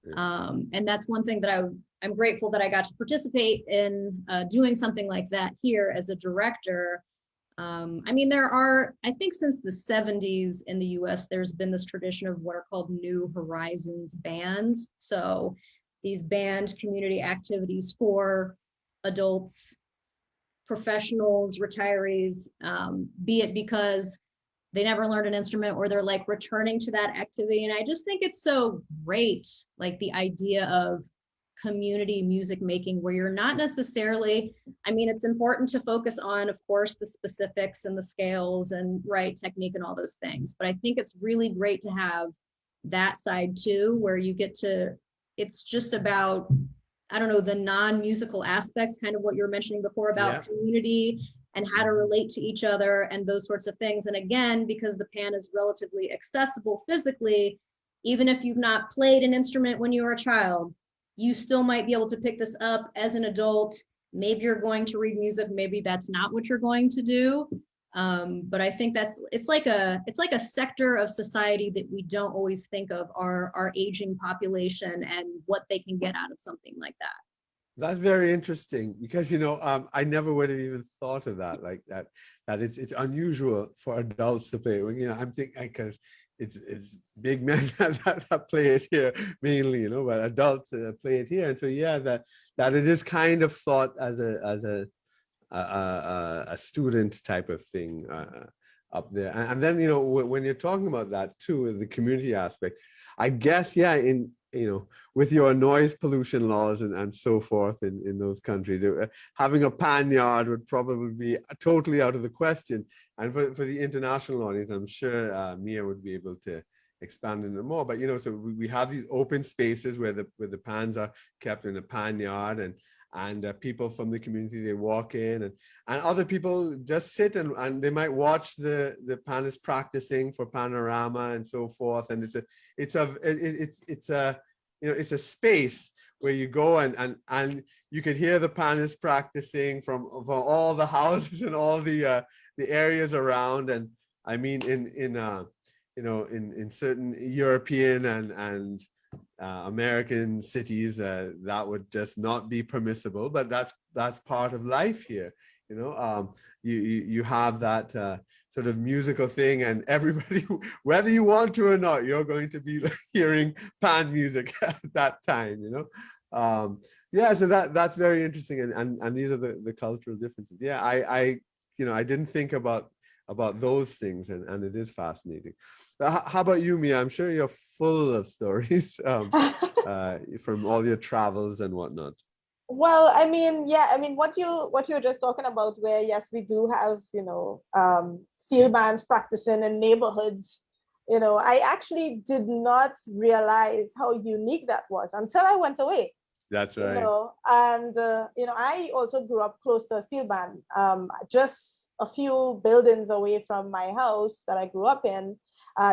And that's one thing that I'm grateful that I got to participate in doing something like that here as a director. I mean, there are, I think since the 70s in the US, there's been this tradition of what are called New Horizons bands. So these band community activities for adults, professionals, retirees, be it because they never learned an instrument or they're like returning to that activity. And I just think it's so great, like the idea of community music making where you're not necessarily, I mean, it's important to focus on, of course, the specifics and the scales and right technique and all those things. But I think it's really great to have that side too, where you get to, it's just about, I don't know, the non-musical aspects, kind of what you were mentioning before about community and how to relate to each other and those sorts of things. And again, because the pan is relatively accessible physically, even if you've not played an instrument when you were a child, you still might be able to pick this up as an adult. Maybe you're going to read music, maybe that's not what you're going to do. But I think it's like a sector of society that we don't always think of, our aging population and what they can get out of something like that. That's very interesting because, you know, I never would have even thought of that, like that it's unusual for adults to play. You know, I'm thinking because it's big men that play it here mainly, you know, but adults play it here. And so, yeah, that it is kind of thought as a student type of thing up there. And then, you know, when you're talking about that too, the community aspect, I guess, yeah, in, you know, with your noise pollution laws and so forth in those countries, having a pan yard would probably be totally out of the question. And for the international audience, I'm sure Mia would be able to expand on it more. But, you know, so we have these open spaces where the pans are kept in a pan yard, and people from the community, they walk in, and other people just sit and they might watch the panists practicing for panorama and so forth. And it's a you know, it's a space where you go and you could hear the panists practicing from all the houses and all the areas around. And I mean, you know, in certain European and American cities, that would just not be permissible, but that's part of life here. You know, you have that sort of musical thing, and everybody, whether you want to or not, you're going to be hearing pan music at that time. You know, yeah. So that's very interesting, and these are the cultural differences. Yeah, I you know, I didn't think about those things, and it is fascinating. How about you, Mia? I'm sure you're full of stories from all your travels and whatnot. Well, I mean, yeah, I mean, what you're just talking about, where yes, we do have, you know, steel bands practicing in neighborhoods. You know, I actually did not realize how unique that was until I went away. That's right. You know, and you know, I also grew up close to a steel band, just a few buildings away from my house that I grew up in.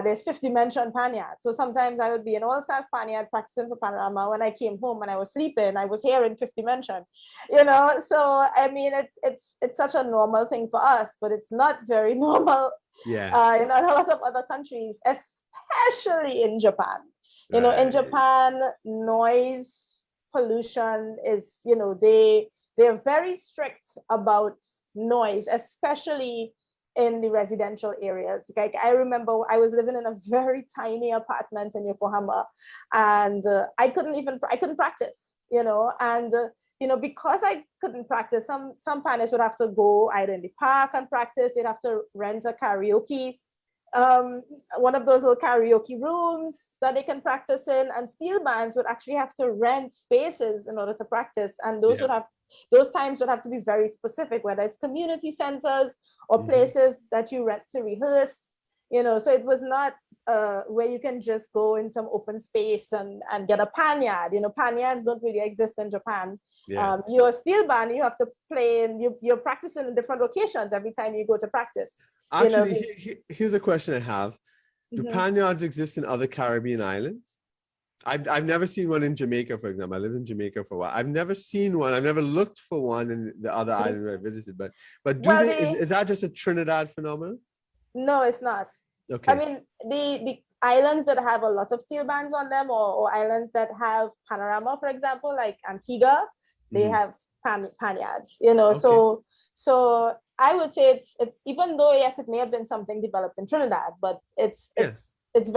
There's 50 Dimension Panyard. So sometimes I would be in All Stars Panyard practicing for Panorama. When I came home and I was sleeping, I was hearing 50 Dimension, you know? So, I mean, it's such a normal thing for us, but it's not very normal in a lot of other countries, especially in Japan. You know, in Japan, noise pollution is, you know, they're very strict about noise, especially in the residential areas. Like I remember I was living in a very tiny apartment in Yokohama, and I couldn't practice, and because I couldn't practice, some partners would have to go either in the park and practice. They'd have to rent a karaoke, one of those little karaoke rooms that they can practice in, and steel bands would actually have to rent spaces in order to practice, and those times would have to be very specific, whether it's community centers or places that you rent to rehearse, so it was not where you can just go in some open space and get a panyard. Panyards don't really exist in Japan. Yeah. Your steel band, you have to play, and you're practicing in different locations every time you go to practice. Actually, here's a question I have. Do Mhm. panyards exist in other Caribbean islands? I've never seen one in Jamaica, for example. I lived in Jamaica for a while. I've never seen one. I've never looked for one in the other island where I visited. But is that just a Trinidad phenomenon? No, it's not. Okay. I mean, the islands that have a lot of steel bands on them, or islands that have panorama, for example, like Antigua, they have panyards, Okay. so I would say it's even though, yes, it may have been something developed in Trinidad, but it's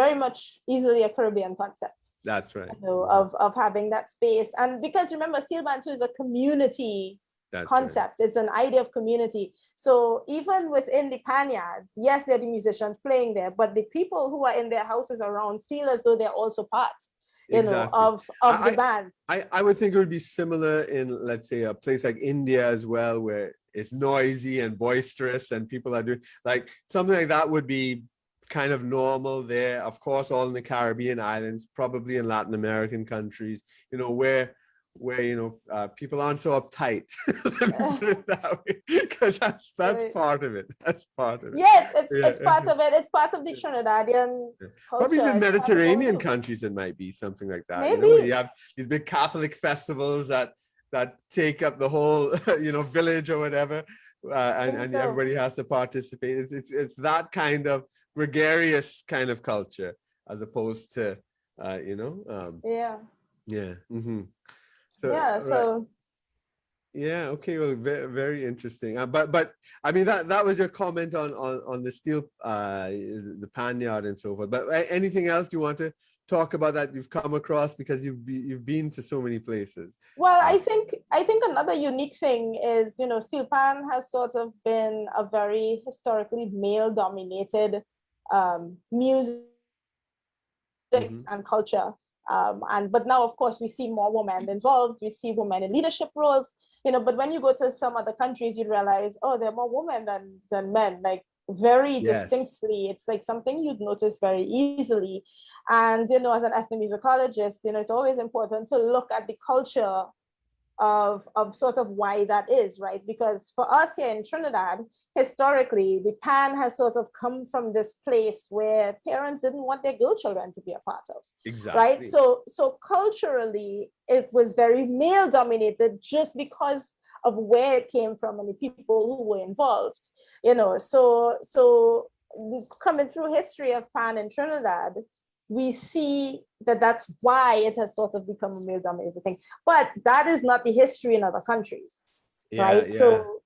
very much easily a Caribbean concept. That's right. Of having that space. And because remember, steel band too is a community concept. Right. It's an idea of community. So even within the panyards, yes, they're the musicians playing there, but the people who are in their houses around feel as though they're also part, of the band. I would think it would be similar in, let's say, a place like India as well, where it's noisy and boisterous and people are doing like something like that would be kind of normal there. Of course, all in the Caribbean islands, probably in Latin American countries, where people aren't so uptight. Because that's part of it. That's part of it. Yes, it's part of it. It's part of the Trinidadian culture. Probably in the Mediterranean countries, it might be something like that. Maybe. You have these big Catholic festivals that take up the whole village or whatever, and everybody has to participate. It's that kind of gregarious kind of culture as opposed to yeah. Mm-hmm. Okay, well, very, very interesting. But I mean that was your comment on the steel, the panyard and so forth. But anything else you want to talk about that you've come across, because you've been to so many places? Well, I think another unique thing is, Steelpan has sort of been a very historically male-dominated music and culture. But now, of course, we see more women involved. We see women in leadership roles. But when you go to some other countries, you realize, oh, there are more women than men. Like very distinctly, it's like something you'd notice very easily. And as an ethnomusicologist, it's always important to look at the culture of sort of why that is, right? Because for us here in Trinidad, historically, the pan has sort of come from this place where parents didn't want their girl children to be a part of. Exactly. Right. So culturally, it was very male dominated just because of where it came from and the people who were involved. So coming through history of pan in Trinidad, we see that that's why it has sort of become a male dominated thing. But that is not the history in other countries. Right. Yeah.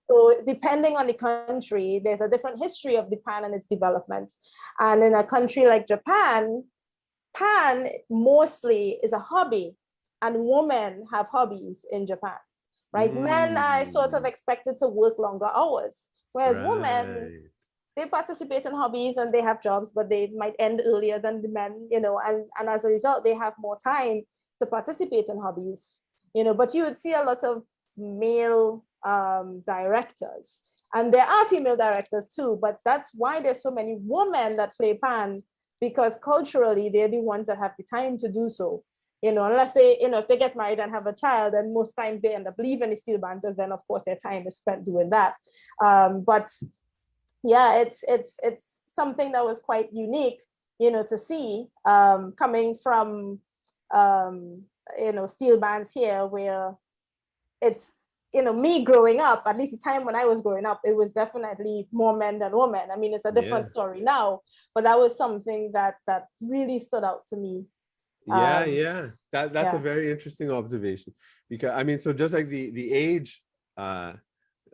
So depending on the country, there's a different history of the pan and its development. And in a country like Japan, pan mostly is a hobby, and women have hobbies in Japan, right? Men are sort of expected to work longer hours, whereas women, they participate in hobbies and they have jobs, but they might end earlier than the men, and as a result, they have more time to participate in hobbies, but you would see a lot of male directors, and there are female directors too, but that's why there's so many women that play pan, because culturally they're the ones that have the time to do so, unless they, if they get married and have a child, then most times they end up leaving the steel band, because then of course their time is spent doing that. But yeah, it's something that was quite unique, to see, coming from steel bands here, where it's, me growing up, at least the time when I was growing up, it was definitely more men than women. I mean, it's a different story now, but that was something that really stood out to me. That's a very interesting observation, because I mean, so just like the age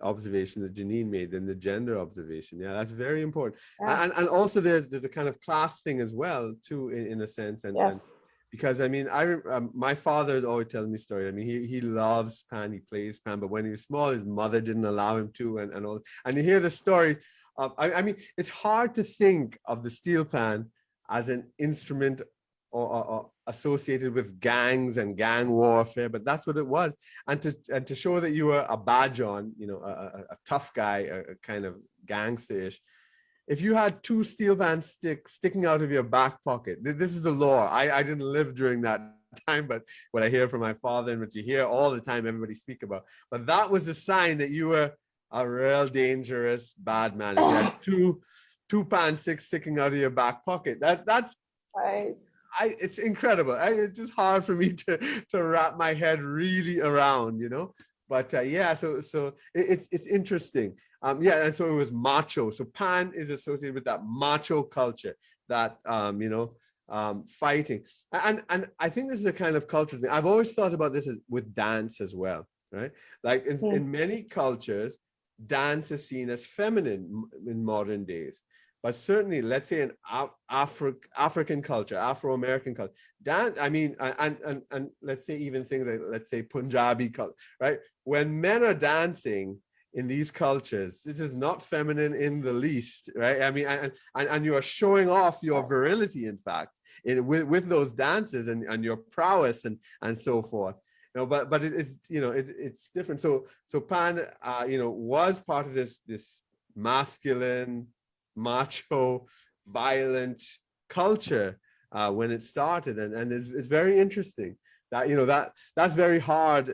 observation that Janine made than the gender observation. Yeah, that's very important. Yeah. And also there's a kind of class thing as well too, in a sense. Yes. And because I mean, my father always tells me stories. I mean, he loves pan, he plays pan, but when he was small, his mother didn't allow him to, and all. And you hear the story of, I mean, it's hard to think of the steel pan as an instrument or associated with gangs and gang warfare, but that's what it was. And to show that you were a badge on, you know, a tough guy, a kind of gangsterish. If you had two steel pan sticks sticking out of your back pocket, this is the law. I didn't live during that time, but what I hear from my father and what you hear all the time, everybody speak about. But that was the sign that you were a real dangerous bad man. If you had two pan sticks sticking out of your back pocket, that's Right. it's incredible. It's just hard for me to wrap my head really around, you know. But yeah, so it's interesting. Yeah, and so it was macho. So pan is associated with that macho culture, that you know, fighting. And I think this is a kind of culture thing. I've always thought about this with dance as well, right? Like in many cultures, dance is seen as feminine in modern days. But certainly, let's say in African culture, Afro-American culture, dance, I mean, and let's say even things like, let's say Punjabi culture, right? When men are dancing in these cultures, it is not feminine in the least, right? I mean, and you are showing off your virility, in fact, with those dances and your prowess and so forth. You know, but it's, you know, it's different. So pan, you know, was part of this masculine, macho, violent culture when it started, and it's very interesting that, you know, that's very hard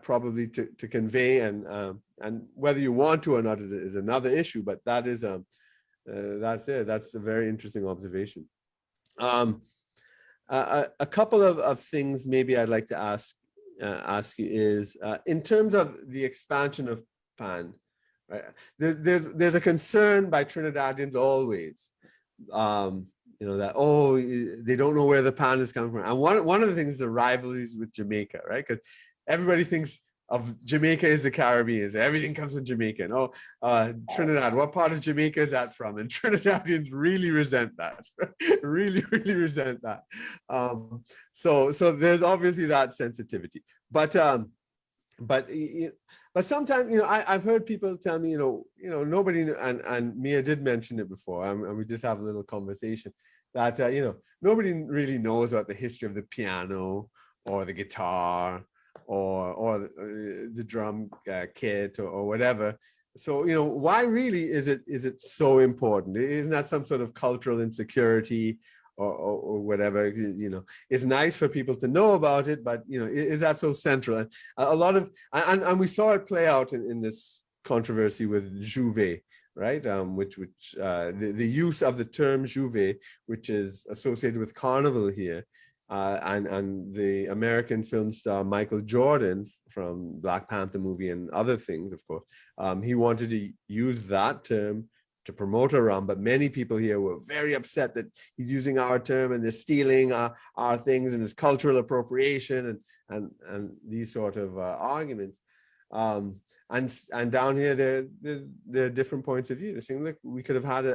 probably to convey, and whether you want to or not is another issue, but that is that's it. That's a very interesting observation. A couple of things maybe I'd like to ask you is in terms of the expansion of pan. Right. There's a concern by Trinidadians always, you know, that, oh, they don't know where the pan is coming from. And one of the things is the rivalries with Jamaica, right? Because everybody thinks of Jamaica as the Caribbean. So everything comes from Jamaica. And Trinidad, what part of Jamaica is that from? And Trinidadians really resent that, really resent that. So there's obviously that sensitivity. But sometimes, you know, I've heard people tell me, you know, nobody, and Mia did mention it before, and we did have a little conversation that, you know, nobody really knows about the history of the piano or the guitar or the drum kit or whatever. So, you know, why really is it so important? Isn't that some sort of cultural insecurity or whatever? You know, it's nice for people to know about it, but, you know, is that so central? And a lot of, and we saw it play out in this controversy with Juve, right? Which the use of the term Juve, which is associated with carnival here, and the American film star Michael Jordan from Black Panther movie and other things, of course, he wanted to use that term to promote a rum, but many people here were very upset that he's using our term and they're stealing our things, and it's cultural appropriation and these sort of arguments. And down here there are different points of view. They're saying, look, we could have had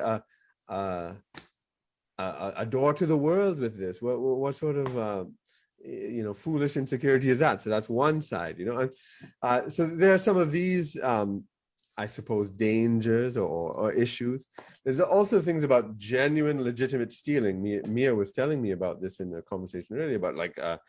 a door to the world with this. What sort of you know, foolish insecurity is that? So that's one side, you know. And so there are some of these I suppose dangers or issues. There's also things about genuine legitimate stealing. Mia was telling me about this in a conversation earlier about like a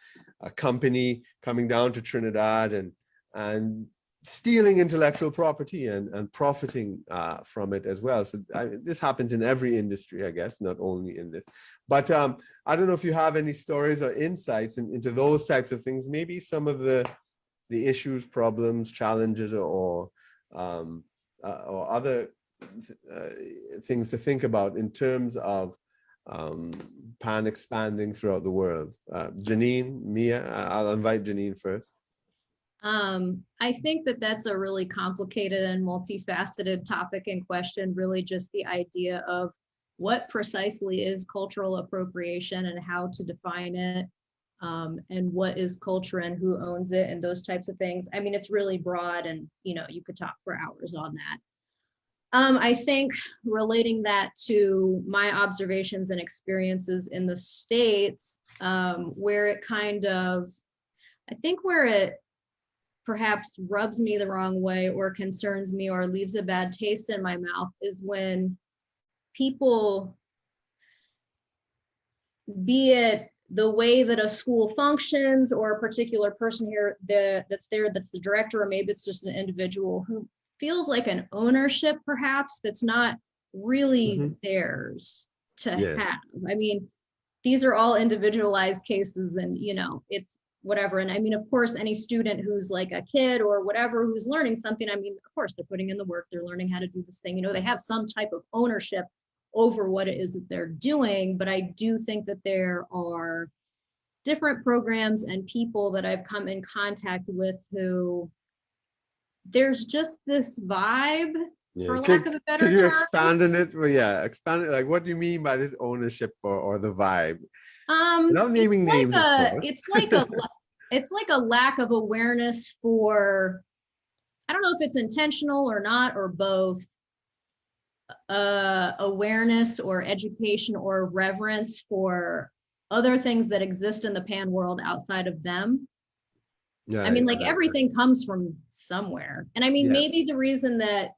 company coming down to Trinidad and stealing intellectual property and profiting from it as well. So this happens in every industry, I guess, not only in this. But I don't know if you have any stories or insights into those types of things, maybe some of the issues, problems, challenges, or other things to think about in terms of pan expanding throughout the world. Janine, Mia, I'll invite Janine first. I think that that's a really complicated and multifaceted topic and question, really just the idea of what precisely is cultural appropriation and how to define it. and what is culture and who owns it and those types of things. I mean, it's really broad, and you could talk for hours on that. I think relating that to my observations and experiences in the States, where it perhaps rubs me the wrong way or concerns me or leaves a bad taste in my mouth is when people, be it the way that a school functions or a particular person here that's the director, or maybe it's just an individual who feels like an ownership perhaps that's not really theirs to have. I mean, these are all individualized cases, and it's whatever. And I mean, of course, any student who's like a kid or whatever who's learning something, I mean, of course they're putting in the work, they're learning how to do this thing, they have some type of ownership over what it is that they're doing. But I do think that there are different programs and people that I've come in contact with who there's just this vibe, for lack of a better term. Could you expand on it? Well, expand it. Like, what do you mean by this ownership or the vibe? Without naming names, of course. It's like a lack of awareness for, I don't know if it's intentional or not, or both, awareness or education or reverence for other things that exist in the pan world outside of them. Yeah, I mean, like everything comes from somewhere. And I mean, maybe the reason that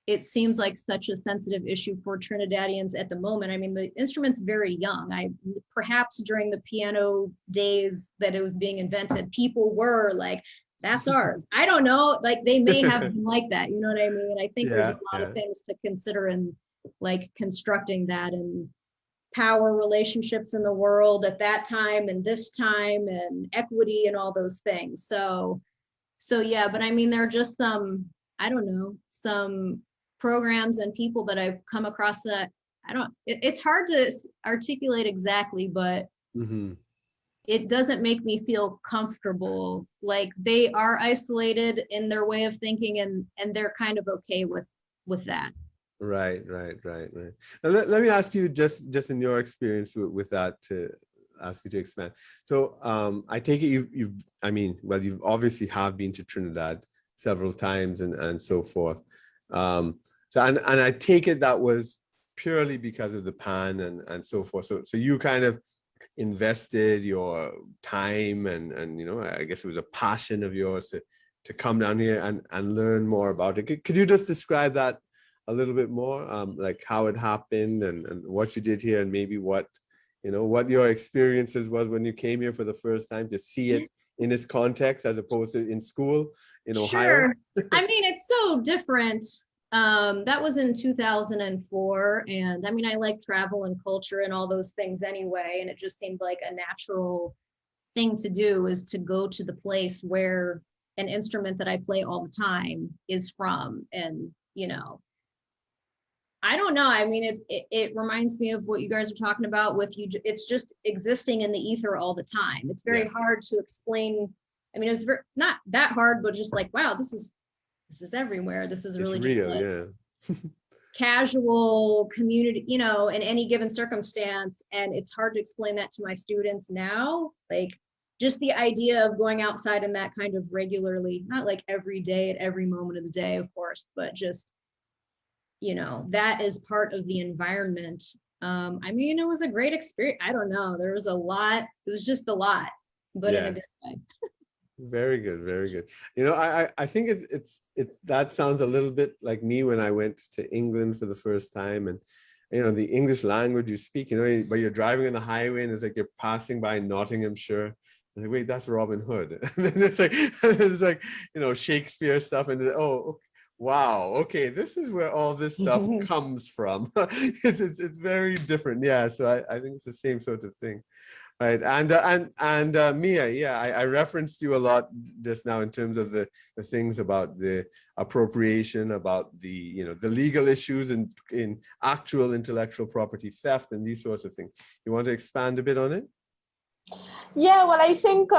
it seems like such a sensitive issue for Trinidadians at the moment, I mean, the instrument's very young. Perhaps during the piano days that it was being invented, people were like, that's ours. I don't know, like they may have been like that, you know what I mean? I think there's a lot of things to consider in like constructing that, and power relationships in the world at that time and this time, and equity and all those things. So yeah, but I mean, there are just some programs and people that I've come across that it's hard to articulate exactly, but it doesn't make me feel comfortable. Like they are isolated in their way of thinking, and they're kind of okay with that. Right. Now, let me ask you, just in your experience with that, to ask you to expand. So I take it you've obviously have been to Trinidad several times and so forth. So I take it that was purely because of the pan and so forth. So you kind of invested your time and I guess it was a passion of yours to come down here and learn more about it. Could you just describe that a little bit more, like how it happened and what you did here, and maybe what your experiences was when you came here for the first time, to see it in its context as opposed to in school in Ohio? Sure. I mean, it's so different. That was in 2004. And I mean, I like travel and culture and all those things anyway. And it just seemed like a natural thing to do, is to go to the place where an instrument that I play all the time is from. And, I don't know. I mean, it reminds me of what you guys are talking about with you. It's just existing in the ether all the time. It's very hard to explain. I mean, it's not that hard, but just like, wow, this is everywhere. This is really real, casual community, in any given circumstance. And it's hard to explain that to my students now. Like just the idea of going outside in that kind of regularly, not like every day at every moment of the day, of course, but just, that is part of the environment. I mean, it was a great experience. I don't know. There was a lot. It was just a lot, but in a good way. Very good. I think that sounds a little bit like me when I went to England for the first time, and the English language you speak, but you're driving on the highway and it's like you're passing by Nottinghamshire. And like, wait, that's Robin Hood. And then it's like Shakespeare stuff, and wow, okay, this is where all this stuff comes from. It's very different. Yeah, so I think it's the same sort of thing. Right. And Mia, I referenced you a lot just now in terms of the things about the appropriation, about the legal issues in actual intellectual property theft and these sorts of things. You want to expand a bit on it? Yeah, well, I think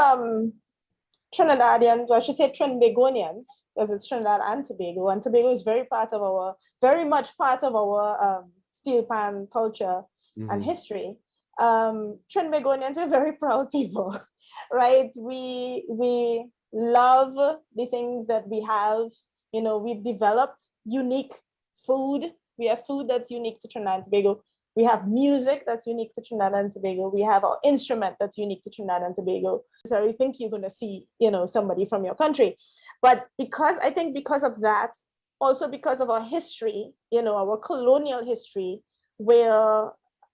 Trinidadians, or I should say Trinbagonians, because it's Trinidad and Tobago is very much part of our Steelpan culture and history. Trinbagonians are very proud people, right? We love the things that we have. You know, we've developed unique food. We have food that's unique to Trinidad and Tobago. We have music that's unique to Trinidad and Tobago. We have our instrument that's unique to Trinidad and Tobago. So I think you're going to see, you know, somebody from your country. But I think because of that, also because of our history, you know, our colonial history, where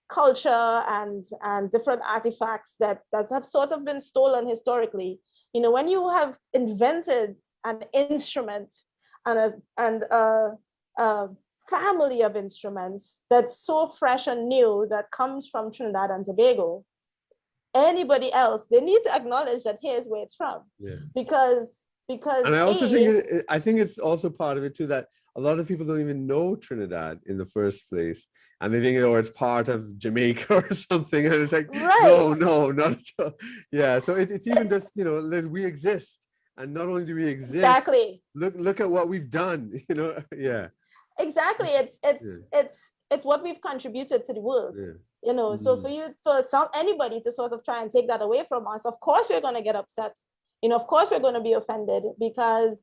culture and different artifacts that have sort of been stolen historically. You know, when you have invented an instrument and a family of instruments that's so fresh and new that comes from Trinidad and Tobago, anybody else, they need to acknowledge that here's where it's from. Yeah. Because And I also think I think it's also part of it too that a lot of people don't even know Trinidad in the first place, and they think, oh, it's part of Jamaica or something, and it's like, right. no, not at all. Yeah, so it's even just, you know, we exist, and not only do we exist, Exactly. Look at what we've done, you know. Yeah. Exactly. It's what we've contributed to the world. Yeah. You know, so for anybody to sort of try and take that away from us, of course we're going to get upset. You know, of course we're going to be offended, because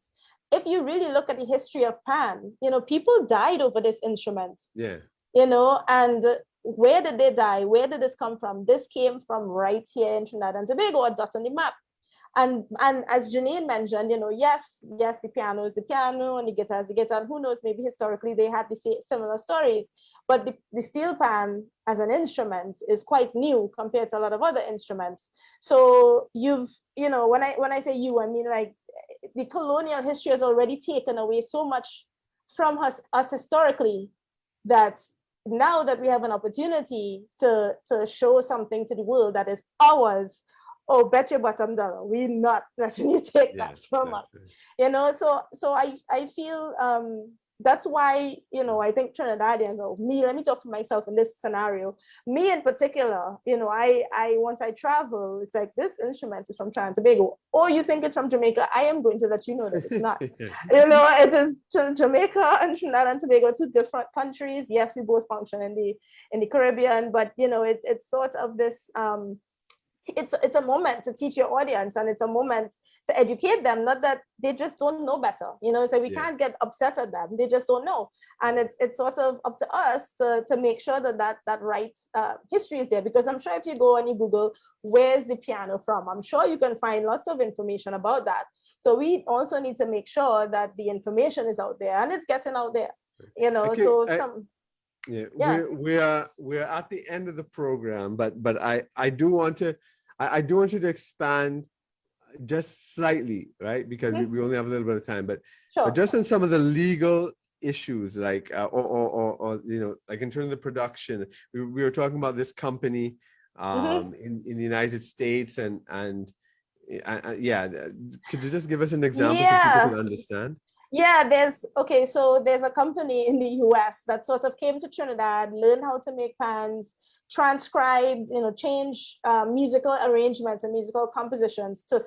if you really look at the history of Pan, you know, people died over this instrument. Yeah. You know, and where did they die? Where did this come from? This came from right here in Trinidad and Tobago, a dot on the map. And as Janine mentioned, you know, yes, the piano is the piano and the guitar is the guitar. And who knows, maybe historically they had the similar stories. But the steel pan as an instrument is quite new compared to a lot of other instruments. So you know, when I say you, I mean like the colonial history has already taken away so much from us historically, that now that we have an opportunity to show something to the world that is ours, oh, bet your bottom dollar, we not letting you take that from us. You know, so I feel that's why, you know, I think Trinidadians, or me, let me talk for myself in this scenario, me in particular, you know, I once I travel, it's like, this instrument is from Trinidad and Tobago, or you think it's from Jamaica, I am going to let you know that it's not. You know, it is Jamaica and Trinidad and Tobago, two different countries. Yes, we both function in the Caribbean, but you know, it's sort of this it's a moment to teach your audience, and it's a moment to educate them, not that they just don't know better, you know. So we can't get upset at them, they just don't know. And it's sort of up to us to make sure that right history is there, because I'm sure if you go and you Google where's the piano from, I'm sure you can find lots of information about that. So we also need to make sure that the information is out there and it's getting out there, you know. We're at the end of the program, but I do want you to expand just slightly, right? Because we only have a little bit of time, but just on some of the legal issues, like or you know, like in terms of the production, we were talking about this company in the United States, and could you just give us an example so people can understand? Yeah, there's a company in the US that sort of came to Trinidad, learned how to make pans, transcribed, you know, change musical arrangements and musical compositions to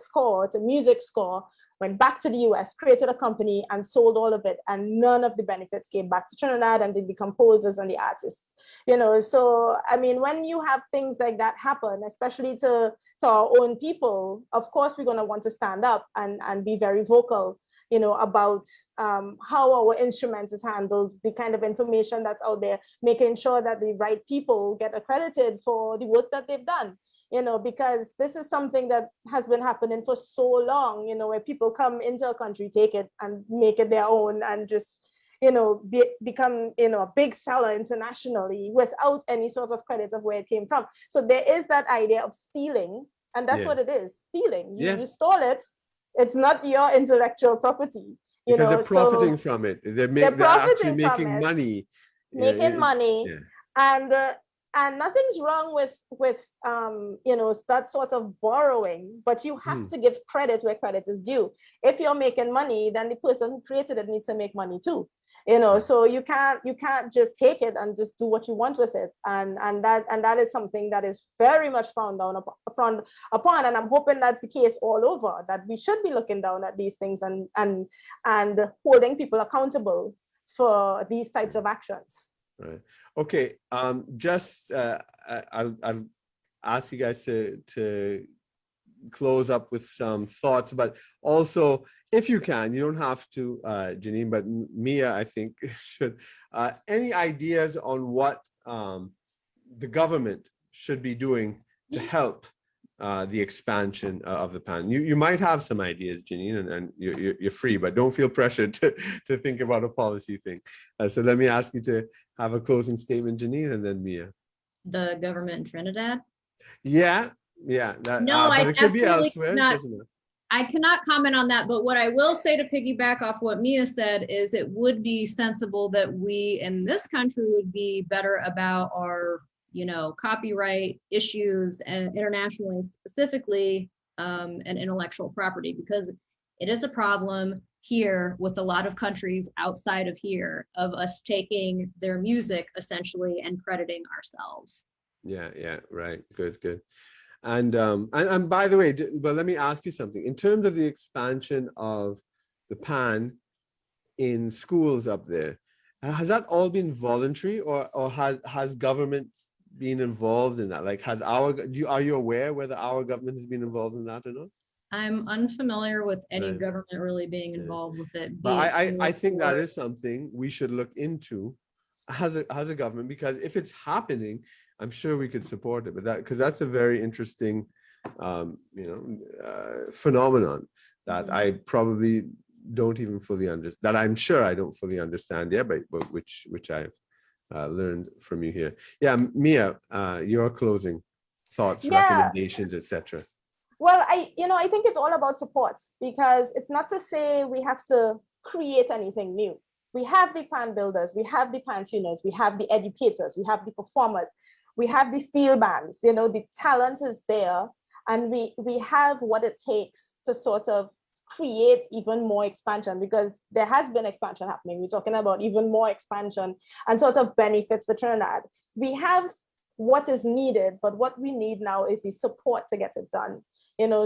music score, went back to the US, created a company and sold all of it, and none of the benefits came back to Trinidad and the composers and the artists, you know. So I mean, when you have things like that happen, especially to our own people, of course we're going to want to stand up and be very vocal, you know, about how our instruments is handled, the kind of information that's out there, making sure that the right people get accredited for the work that they've done, you know, because this is something that has been happening for so long, you know, where people come into a country, take it and make it their own, and just, you know, become, you know, a big seller internationally without any sort of credit of where it came from. So there is that idea of stealing, and that's what it is, stealing. You stole it. It's not your intellectual property, you know. They're profiting from it. They're actually making money. Money, and nothing's wrong with you know, that sort of borrowing, but you have to give credit where credit is due. If you're making money, then the person who created it needs to make money too, you know. So you can't just take it and just do what you want with it, and that is something that is very much frowned upon, and I'm hoping that's the case all over, that we should be looking down at these things and holding people accountable for these types of actions. Right. Okay. I'll ask you guys to close up with some thoughts, but also, if you can, you don't have to, Janine, but Mia, I think should, any ideas on what the government should be doing to help the expansion of the PAN? You might have some ideas, Janine, and you're free, but don't feel pressured to think about a policy thing. So let me ask you to have a closing statement, Janine, and then Mia. The government in Trinidad? Yeah. No, But I it could be absolutely elsewhere. cannot. Doesn't it? I cannot comment on that, but what I will say to piggyback off what Mia said is it would be sensible that we in this country would be better about our, copyright issues and internationally specifically, and intellectual property, because it is a problem here with a lot of countries outside of here of us taking their music essentially and crediting ourselves. Yeah, right. Good. And by the way, but let me ask you something. In terms of the expansion of the PAN in schools up there, has that all been voluntary, or has government been involved in that? Like, are you aware whether our government has been involved in that or not? I'm unfamiliar with any Right. government really being involved with it. But I think that is something we should look into as a government, because if it's happening, I'm sure we could support it. But because that's a very interesting, phenomenon that I probably don't even fully understand. That I'm sure I don't fully understand yet, but which I've learned from you here. Yeah, Mia, your closing thoughts, recommendations, etc. Well, I think it's all about support, because it's not to say we have to create anything new. We have the PAN builders, we have the PAN tuners, we have the educators, we have the performers, we have the steel bands, the talent is there, and we have what it takes to sort of create even more expansion, because there has been expansion happening. We're talking about even more expansion and sort of benefits for Trinidad. We have what is needed, but what we need now is the support to get it done.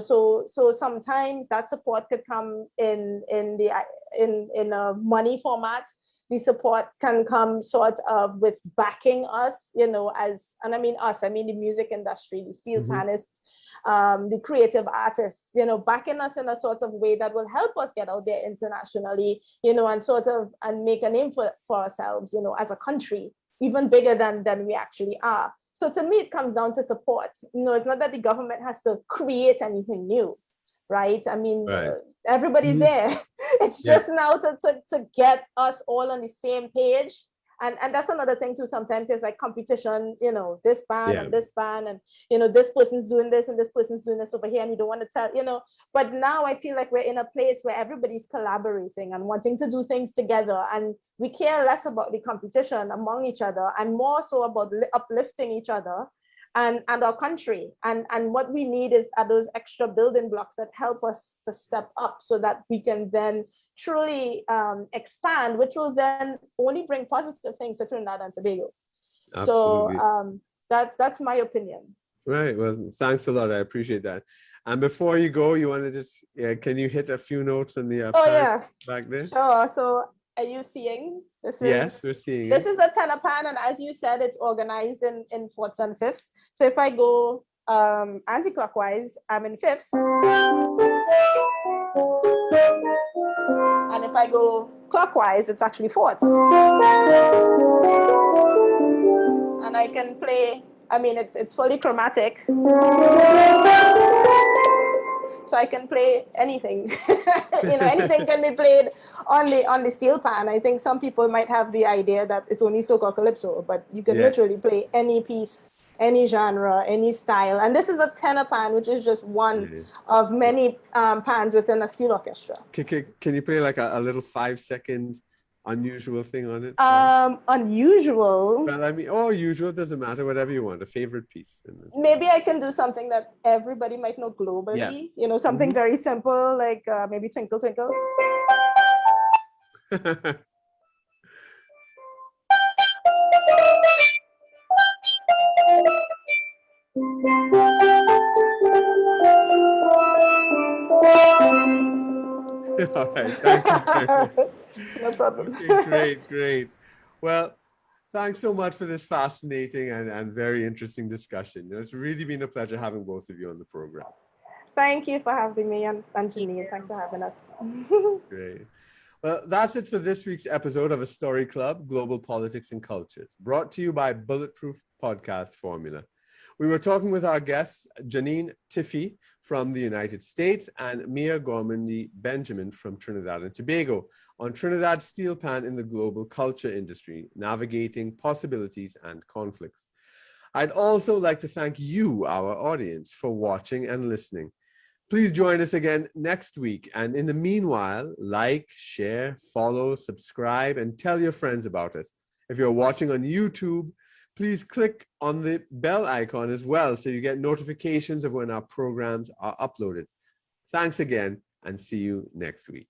So sometimes that support could come in a money format. The support can come sort of with backing us, and I mean us, I mean the music industry, the Steelpanists, the creative artists, backing us in a sort of way that will help us get out there internationally, and make a name for ourselves, as a country, even bigger than we actually are. So to me, it comes down to support. It's not that the government has to create anything new, right? I mean, everybody's there. It's just now to get us all on the same page. And that's another thing too. Sometimes there's like competition, this band and this band, and this person's doing this and this person's doing this over here, and you don't want to tell, but now I feel like we're in a place where everybody's collaborating and wanting to do things together, and we care less about the competition among each other and more so about uplifting each other and our country. And what we need are those extra building blocks that help us to step up so that we can then truly expand, which will then only bring positive things to Trinidad and Tobago. Absolutely. So that's my opinion. Right. Well, thanks a lot. I appreciate that. And before you go, you want to just, can you hit a few notes on the back there? Sure. So are you seeing? Yes, we're seeing this is a tenor pan, and as you said, it's organized in fourths and fifths. So if I go anti-clockwise, I'm in fifths. And if I go clockwise, it's actually fourths. And I can play, I mean, it's fully chromatic. So I can play anything. Anything can be played on the steel pan. I think some people might have the idea that it's only soca calypso, but you can literally play any piece, any genre, any style. And this is a tenor pan, which is just one of many pans within a steel orchestra. Can you play like a little 5-second unusual thing on it? Unusual? Well, I mean, usual, doesn't matter, whatever you want, a favorite piece. Maybe I can do something that everybody might know globally, something very simple, like maybe Twinkle Twinkle. All right, thank you very much. No problem. Okay, great. Well, Thanks so much for this fascinating and very interesting discussion. It's really been a pleasure having both of you on the program. Thank you for having me, and Janine, you. thanks for having us. Great. Well, that's it for this week's episode of A Story Club, Global Politics and Cultures, brought to you by Bulletproof Podcast Formula. We were talking with our guests, Janine Tiffy from the United States and Mia Gormandy Benjamin from Trinidad and Tobago on Trinidad Steelpan in the global culture industry, navigating possibilities and conflicts. I'd also like to thank you, our audience, for watching and listening. Please join us again next week. And in the meanwhile, like, share, follow, subscribe, and tell your friends about us. If you're watching on YouTube, please click on the bell icon as well so you get notifications of when our programs are uploaded. Thanks again, and see you next week.